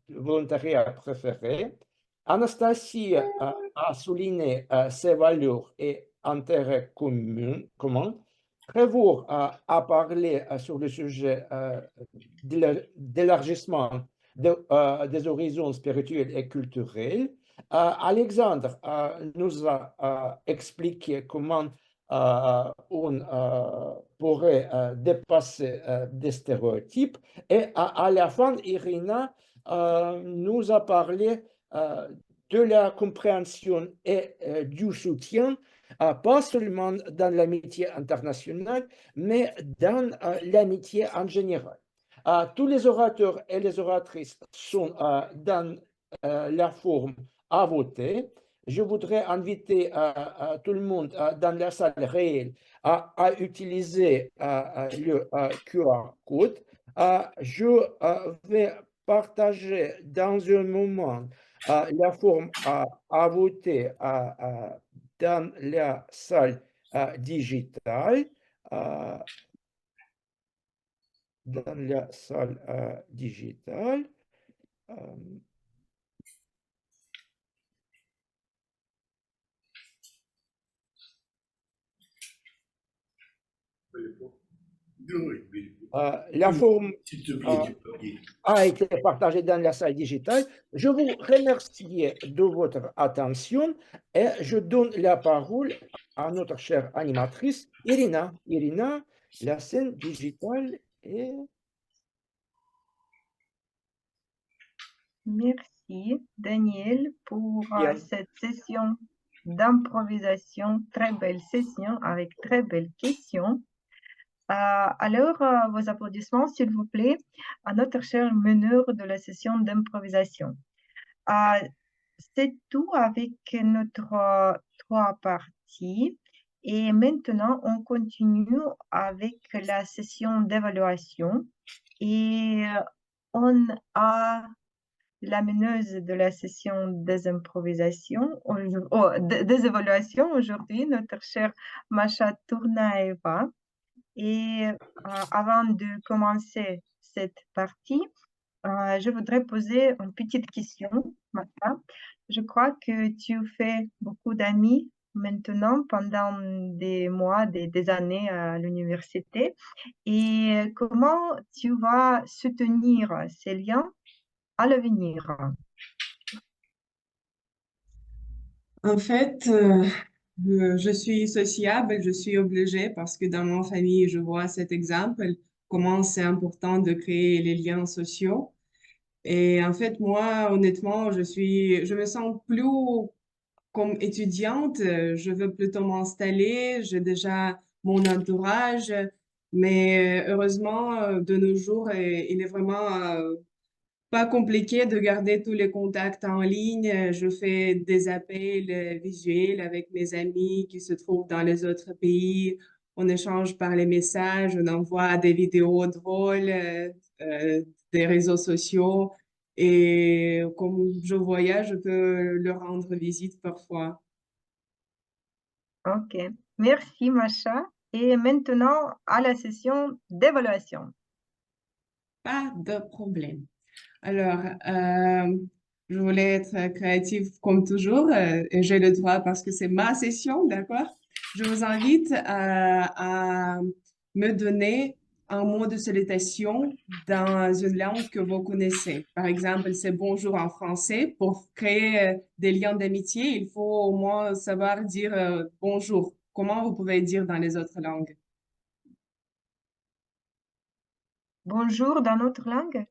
volontariat préféré. Anastasie a souligné ses valeurs et intérêts communs. Trevor a parlé sur le sujet d'élargissement des horizons spirituels et culturels. Alexandre nous a expliqué comment on pourrait dépasser des stéréotypes. Et à la fin, Irina nous a parlé de la compréhension et du soutien, pas seulement dans l'amitié internationale, mais dans l'amitié en général. Tous les orateurs et les oratrices sont dans la forme à voter. Je voudrais inviter tout le monde dans la salle réelle à utiliser le QR code. Je vais partager dans un moment la forme à voter dans la salle digitale. Dans la salle digitale. La forme a été partagée dans la salle digitale. Je vous remercie de votre attention et je donne la parole à notre chère animatrice, Irina. Irina, la scène digitale est... Merci, Daniel, pour cette session d'improvisation, très belle session avec très belles questions. Alors, vos applaudissements, s'il vous plaît, à notre cher meneur de la session d'improvisation. C'est tout avec notre 3 parties. Et maintenant, on continue avec la session d'évaluation. Et on a la meneuse de la session des improvisations, des évaluations aujourd'hui, notre chère Masha Tournaeva. Et avant de commencer cette partie, je voudrais poser une petite question, Masha. Je crois que tu fais beaucoup d'amis maintenant pendant des mois, des années à l'université. Et comment tu vas soutenir ces liens à l'avenir? En fait, je suis sociable, je suis obligée parce que dans ma famille, je vois cet exemple, comment c'est important de créer les liens sociaux. Et en fait, moi, honnêtement, je me sens plus comme étudiante, je veux plutôt m'installer, j'ai déjà mon entourage, mais heureusement, de nos jours, il est vraiment pas compliqué de garder tous les contacts en ligne. Je fais des appels visuels avec mes amis qui se trouvent dans les autres pays. On échange par les messages, on envoie des vidéos drôles, euh, des réseaux sociaux. Et comme je voyage, je peux leur rendre visite parfois. Ok, merci Macha. Et maintenant à la session d'évaluation. Pas de problème. Alors, je voulais être créative comme toujours et j'ai le droit parce que c'est ma session, d'accord? Je vous invite à me donner un mot de salutation dans une langue que vous connaissez. Par exemple, c'est bonjour en français. Pour créer des liens d'amitié, il faut au moins savoir dire bonjour. Comment vous pouvez dire dans les autres langues? Bonjour dans notre langue.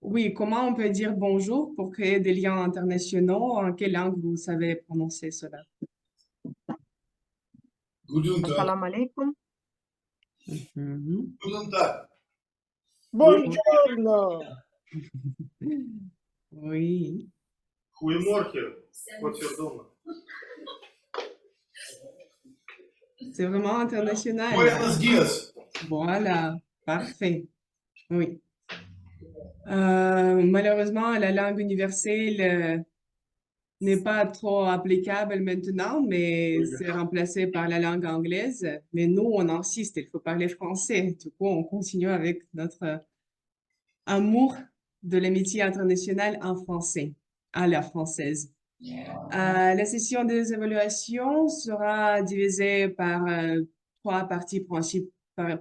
Oui, comment on peut dire bonjour pour créer des liens internationaux? En quelle langue vous savez prononcer cela? Guten Tag. Assalamu alaikum. Mhm. Guten Tag. Buongiorno. Oui, Goedemorgen. Godverdomme. c'est vraiment international. Buenos dias. Voilà, parfait. Oui. Malheureusement, la langue universelle n'est pas trop applicable maintenant, mais c'est remplacé par la langue anglaise. Mais nous, on insiste, il faut parler français. Du coup, on continue avec notre amour de l'amitié internationale en français, à la française. La session des évaluations sera divisée par trois parties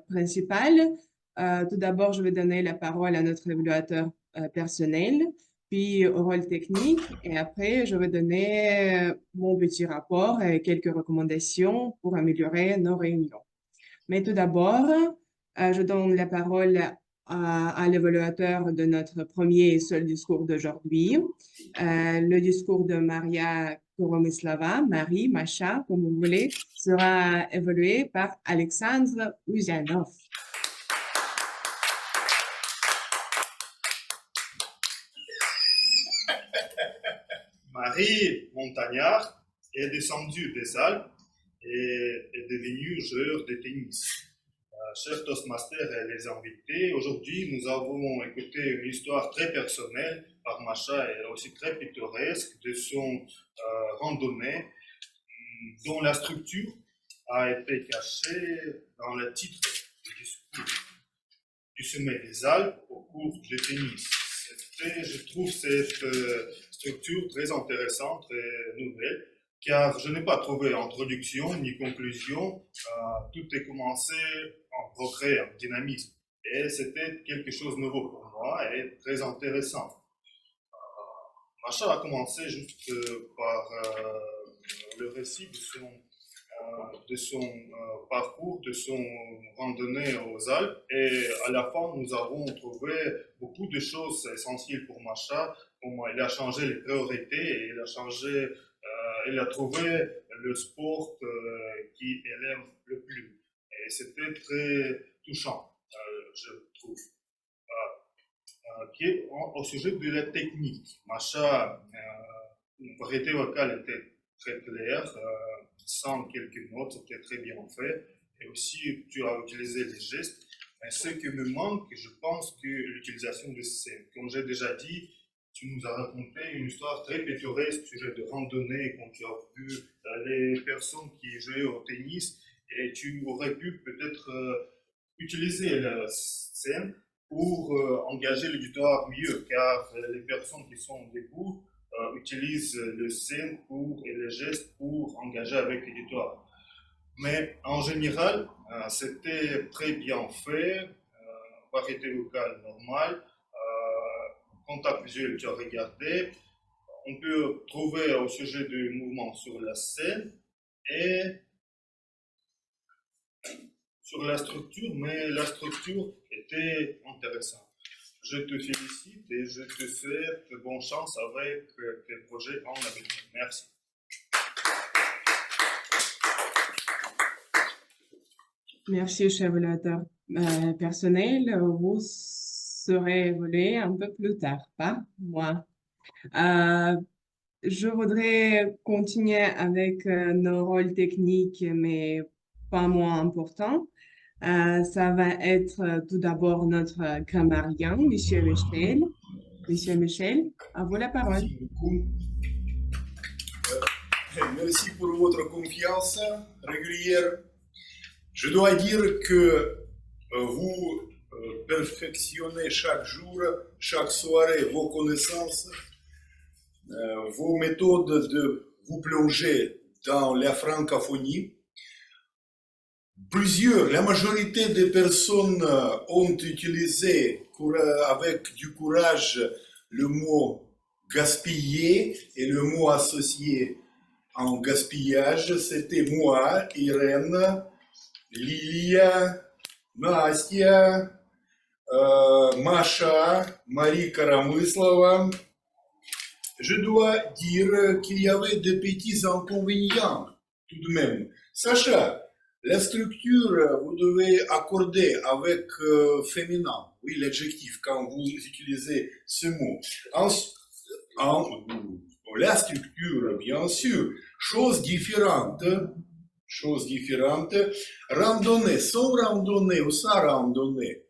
principales. Tout d'abord, je vais donner la parole à notre évaluateur personnel, puis au rôle technique, et après, je vais donner mon petit rapport et quelques recommandations pour améliorer nos réunions. Mais tout d'abord, je donne la parole à l'évaluateur de notre premier et seul discours d'aujourd'hui, le discours de Maria Koromislava, Marie, Macha, comme vous voulez, sera évalué par Alexandre Uzanov. Marie Montagnard est descendue des Alpes et est devenue joueur de tennis. Chers Toastmasters et les invités, aujourd'hui nous avons écouté une histoire très personnelle par Macha et aussi très pittoresque de son randonnée dont la structure a été cachée dans le titre du discours du sommet des Alpes au cours du tennis. Je trouve cette structure très intéressante et nouvelle, car je n'ai pas trouvé introduction ni conclusion. Tout est commencé en progrès, en dynamisme. Et c'était quelque chose de nouveau pour moi et très intéressant. Macha a commencé juste par le récit de son parcours, de son randonnée aux Alpes. Et à la fin, nous avons trouvé beaucoup de choses essentielles pour Macha, comme elle a changé les priorités et elle a trouvé le sport qui elle aime le plus. Et c'était très touchant, je trouve. Au sujet de la technique, Macha, une variété vocale était très claire, sans quelques notes, c'était très bien fait. Et aussi, tu as utilisé les gestes. Mais ce qui me manque, je pense que l'utilisation de scènes. Comme j'ai déjà dit, tu nous as raconté une histoire très pittoresque, sujet de randonnée, quand tu as vu les personnes qui jouaient au tennis, et tu aurais pu peut-être utiliser la scène pour engager l'auditoire mieux, car les personnes qui sont debout utilise le signe et les gestes pour engager avec l'éditoire. Mais en général, c'était très bien fait, variété vocale normale, contact visuel tu as regardé. On peut trouver au sujet du mouvement sur la scène et sur la structure, mais la structure était intéressante. Je te félicite et je te souhaite bonne chance avec tes projets en avenir. Merci. Merci, cher évaluateur personnel. Vous serez évalué un peu plus tard, pas moi. Je voudrais continuer avec nos rôles techniques, mais pas moins importants. Ça va être tout d'abord notre grammarien, Monsieur Michel. Monsieur Michel, à vous la parole. Merci beaucoup. Merci pour votre confiance régulière. Je dois dire que vous perfectionnez chaque jour, chaque soirée vos connaissances, vos méthodes de vous plonger dans la francophonie. La majorité des personnes ont utilisé avec du courage le mot gaspiller et le mot associé en gaspillage. C'était moi, Irène, Lilia, Настя, Маша, Marie Karamyslova. Je dois dire qu'il y avait de petits inconvénients tout de même. Sacha, la structure, vous devez accorder avec féminin, oui, l'adjectif, quand vous utilisez ce mot. La structure, bien sûr, chose différente. Randonnée, sans randonnée ou sans randonnée.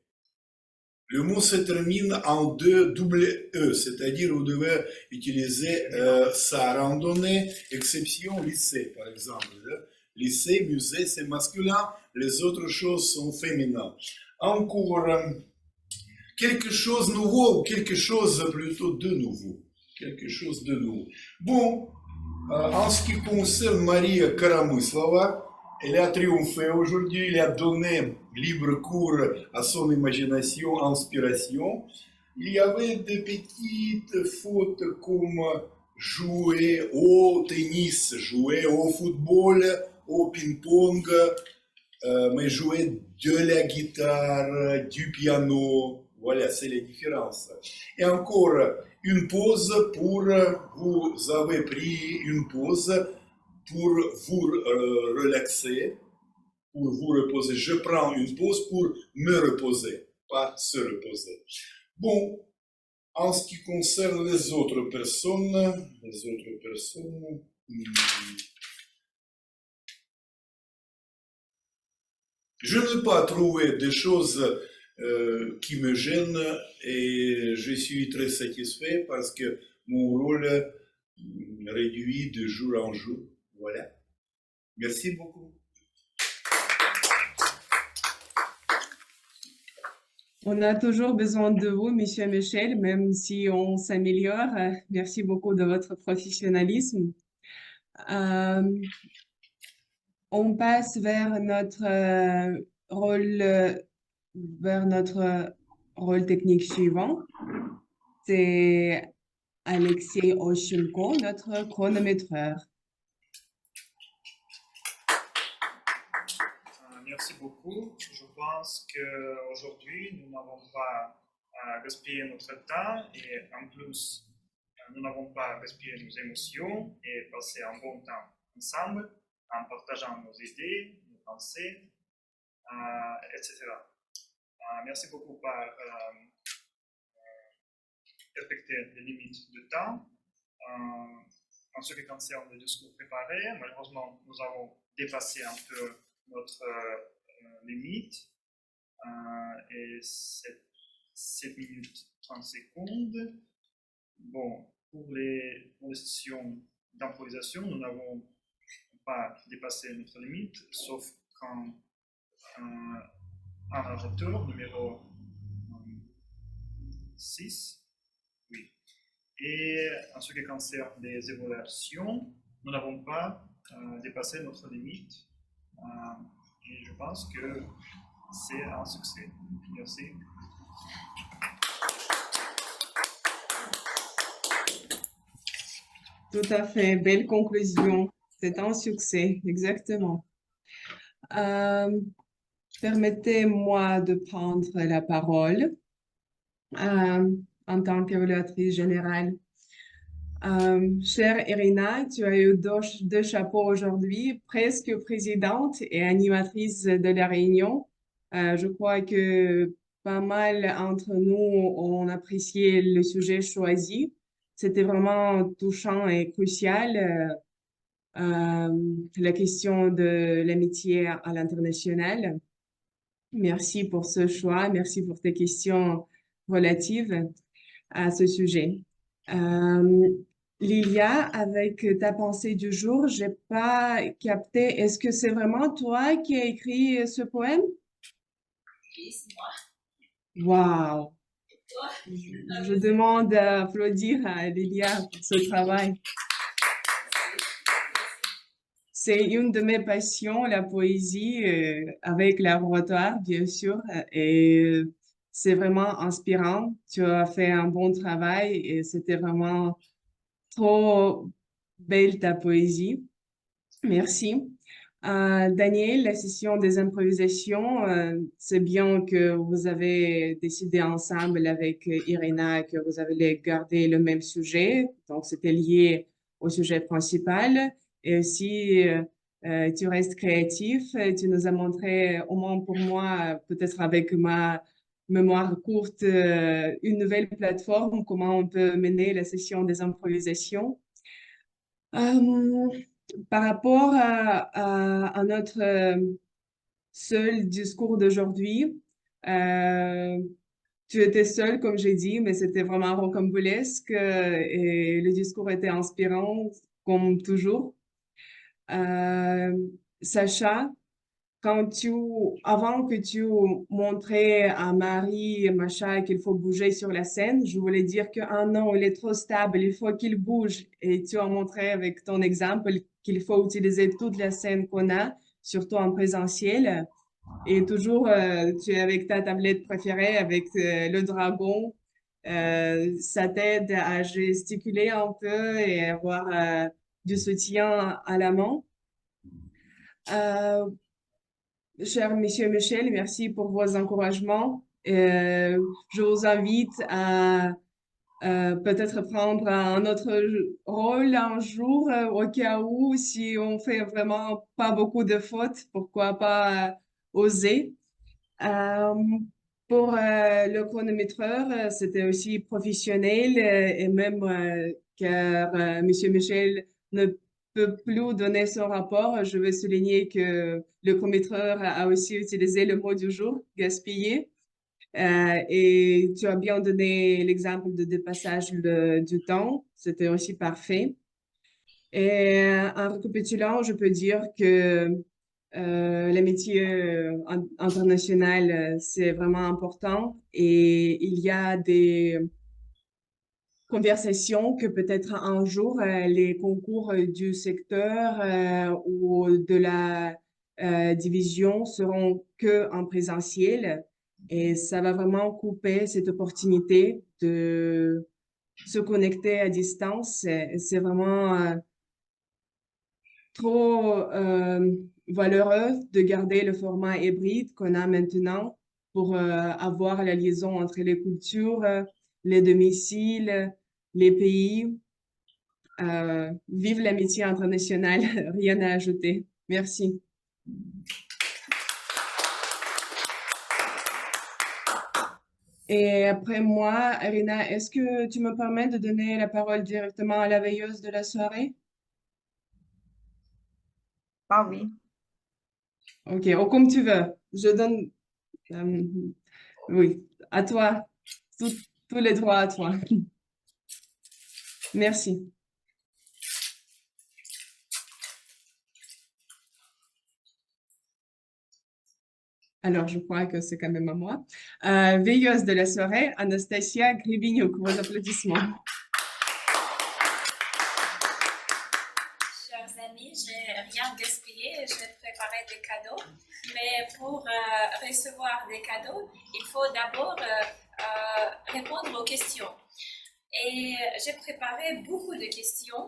Le mot se termine en deux double E, c'est-à-dire vous devez utiliser sa randonnée, exception lycée, par exemple. Lycée, musée, c'est masculin, les autres choses sont féminines. Encore quelque chose de nouveau, quelque chose plutôt de nouveau. Quelque chose de nouveau. Bon, en ce qui concerne Maria Karamyslova, elle a triomphé aujourd'hui, elle a donné libre cours à son imagination, inspiration. Il y avait des petites fautes comme jouer au tennis, jouer au football, au ping-pong, mais jouer de la guitare, du piano. Voilà, c'est les différences. Et encore une pause vous avez pris une pause pour vous relaxer, pour vous reposer. Je prends une pause pour me reposer, pas se reposer. Bon, en ce qui concerne les autres personnes, je n'ai pas trouvé des choses qui me gênent et je suis très satisfait parce que mon rôle réduit de jour en jour. Voilà. Merci beaucoup. On a toujours besoin de vous, Monsieur Michel, même si on s'améliore. Merci beaucoup de votre professionnalisme. On passe vers notre rôle technique suivant. C'est Alexei Oshchenko, notre chronométreur. Merci beaucoup. Je pense qu'aujourd'hui, nous n'avons pas gaspillé notre temps et en plus, nous n'avons pas gaspillé nos émotions et passé un bon temps ensemble en partageant nos idées, nos pensées, etc. Merci beaucoup pour respecter les limites de temps. En ce qui concerne le discours préparé, malheureusement, nous avons dépassé un peu notre limite et 7 minutes 30 secondes. Bon, pour les sessions d'improvisation, nous n'avons pas dépassé notre limite, sauf quand un orateur numéro 6, oui, Et en ce qui concerne les évaluations, nous n'avons pas dépassé notre limite. Et je pense que c'est un succès. Merci. Tout à fait, belle conclusion. C'est un succès, exactement. Permettez-moi de prendre la parole en tant qu'évaluatrice générale. Chère Irina, tu as eu deux chapeaux aujourd'hui, presque présidente et animatrice de la réunion. Je crois que pas mal entre nous ont apprécié le sujet choisi. C'était vraiment touchant et crucial, la question de l'amitié à l'international. Merci pour ce choix, merci pour tes questions relatives à ce sujet. Lilia, avec ta pensée du jour, j'ai pas capté. Est-ce que c'est vraiment toi qui as écrit ce poème? Oui, c'est moi. Waouh! Toi? Je demande d'applaudir à Lilia pour ce travail. C'est une de mes passions, la poésie, avec l'oratoire, bien sûr, et c'est vraiment inspirant. Tu as fait un bon travail et c'était vraiment trop belle ta poésie. Merci. Daniel, la session des improvisations, c'est bien que vous avez décidé ensemble avec Irina que vous allez garder le même sujet. Donc, c'était lié au sujet principal. Et aussi, tu restes créatif. Tu nous as montré, au moins pour moi, peut-être avec ma mémoire courte, une nouvelle plateforme, comment on peut mener la session des improvisations. Par rapport à notre seul discours d'aujourd'hui, tu étais seul, comme j'ai dit, mais c'était vraiment rocambolesque et le discours était inspirant, comme toujours. Sacha, avant que tu montrais à Marie et Macha qu'il faut bouger sur la scène, je voulais dire que non, il est trop stable, il faut qu'il bouge. Et tu as montré avec ton exemple qu'il faut utiliser toute la scène qu'on a, surtout en présentiel. Et toujours, tu es avec ta tablette préférée, avec le dragon. Ça t'aide à gesticuler un peu et avoir du soutien à la main. Cher Monsieur Michel, merci pour vos encouragements. Je vous invite à peut-être prendre un autre rôle un jour, au cas où, si on fait vraiment pas beaucoup de fautes, pourquoi pas oser. Euh, pour le chronométreur, c'était aussi professionnel et même car Monsieur Michel ne peut plus donner son rapport, je veux souligner que le chronométreur a aussi utilisé le mot du jour, gaspiller. Et tu as bien donné l'exemple de dépassage du temps, c'était aussi parfait. Et en récapitulant, je peux dire que l'amitié internationale, c'est vraiment important et il y a des conversations que peut-être un jour les concours du secteur ou de la division seront que en présentiel et ça va vraiment couper cette opportunité de se connecter à distance. C'est vraiment trop valeureux de garder le format hybride qu'on a maintenant pour avoir la liaison entre les cultures, les domiciles, les pays. Vive l'amitié internationale, rien à ajouter. Merci. Et après moi, Irina, est-ce que tu me permets de donner la parole directement à la veilleuse de la soirée? Ah oui. Ok, ou comme tu veux. Je donne, oui, à toi, tous les droits à toi. Merci. Alors, je crois que c'est quand même à moi. Veilleuse de la soirée, Anastasia Gribignouk, vos applaudissements. préparer des cadeaux, mais pour recevoir des cadeaux, il faut d'abord répondre aux questions. Et j'ai préparé beaucoup de questions,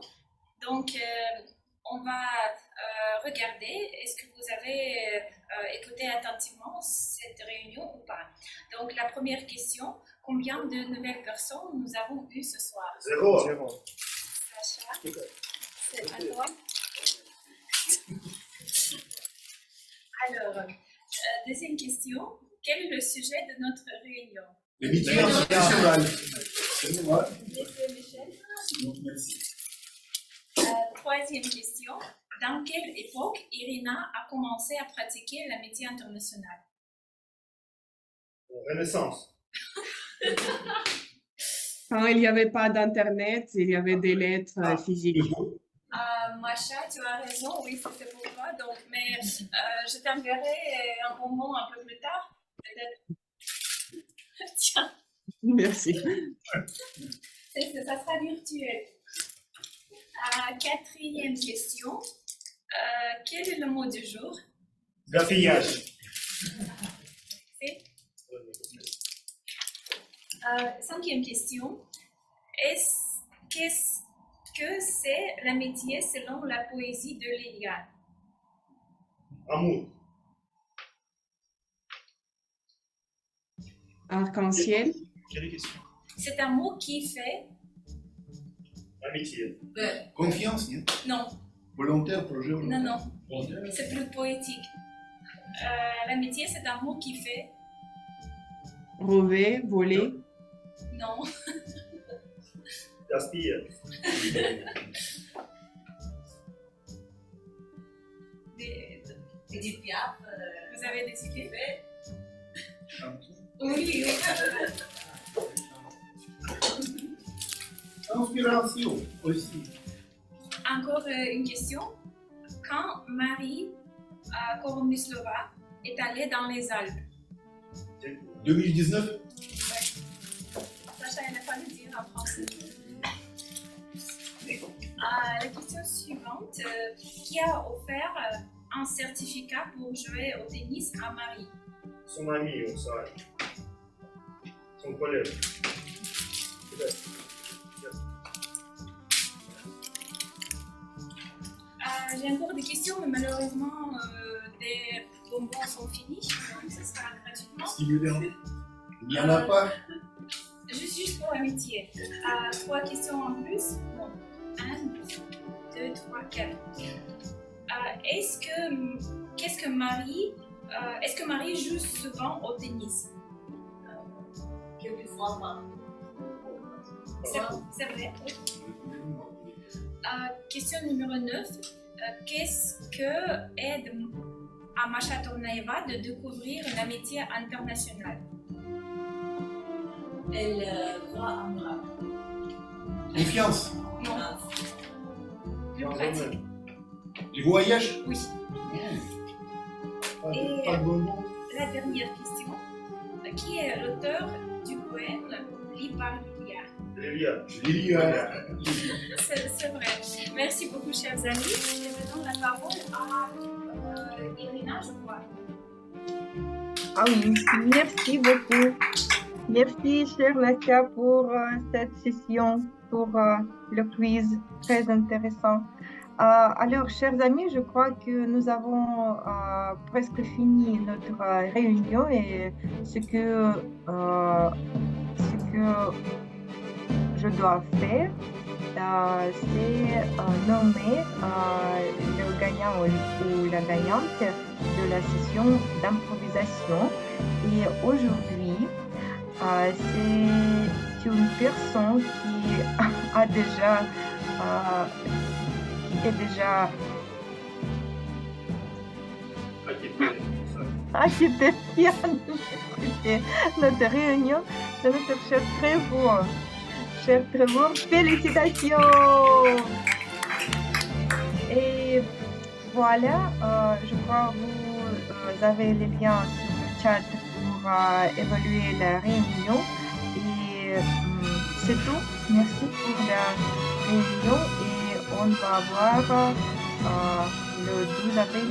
donc on va regarder est-ce que vous avez écouté attentivement cette réunion ou pas. Donc la première question, combien de nouvelles personnes nous avons eues ce soir? 0. Sacha, c'est à toi. Alors, deuxième question, quel est le sujet de notre réunion? L'amitié internationale. C'est moi. Monsieur Michel. Merci. Troisième question, dans quelle époque Irina a commencé à pratiquer l'amitié internationale? Renaissance. Quand il n'y avait pas d'Internet, il y avait des lettres physiques. Macha, tu as raison, oui, c'était pour toi. Donc, mais je t'enverrai un moment un peu plus tard, peut-être. Tiens, Merci. ça sera virtuel. Quatrième question. Quel est le mot du jour? Gaspillage. Cinquième question. Qu'est-ce que c'est l'amitié selon la poésie de l'Iliade? Amour. Arc-en-ciel. Quelle question? C'est un mot qui fait... Amitié. Confiance, non? Non, Volontaire, projet volontaire. non, c'est plus poétique. L'amitié, c'est un mot qui fait... Rêver, voler. Non, Gaspillage. Edith Piaf. vous avez décidé? Oui, oui. Inspiration aussi. Encore une question. Quand Marie Koromislova est allée dans les Alpes, 2019. Sacha, elle n'a pas le dire en français. La question suivante. Qui a offert un certificat pour jouer au tennis à Marie? Son ami, on sait. Son collègue. J'ai encore des questions, mais malheureusement, des bonbons sont finis. Donc, ce sera gratuitement. Stimulant. Il n'y en a pas. Juste pour l'amitié. 3 questions en plus. Non. 1, 2, 3, 4. Est-ce que Marie joue souvent au tennis? Quelquefois pas. C'est vrai. Question numéro 9. Qu'est-ce que aide à Masha Tournaeva de découvrir l'amitié internationale? Elle croit en moi. Confiance. Non. Plus pratique. Les voyages. Oui. Et Pas de bonbons. la dernière question. Qui est l'auteur du poème Lit par Lilia? Lilia. C'est vrai. Merci beaucoup, chers amis. Je donne la parole à Irina, je crois. Ah oui, merci beaucoup. Merci, chère Nassia, pour cette session, pour le quiz très intéressant. Alors, chers amis, je crois que nous avons presque fini notre réunion et ce que je dois faire, c'est nommer le gagnant ou la gagnante de la session d'improvisation. Et aujourd'hui, c'est une personne qui est déjà acquitté d'écouter notre réunion de notre cher Trevor. Cher Trevor, félicitations! Et voilà, je crois que vous avez les liens sur le chat pour évaluer la réunion. Et c'est tout. Merci pour la réunion et on va voir le 12 avril.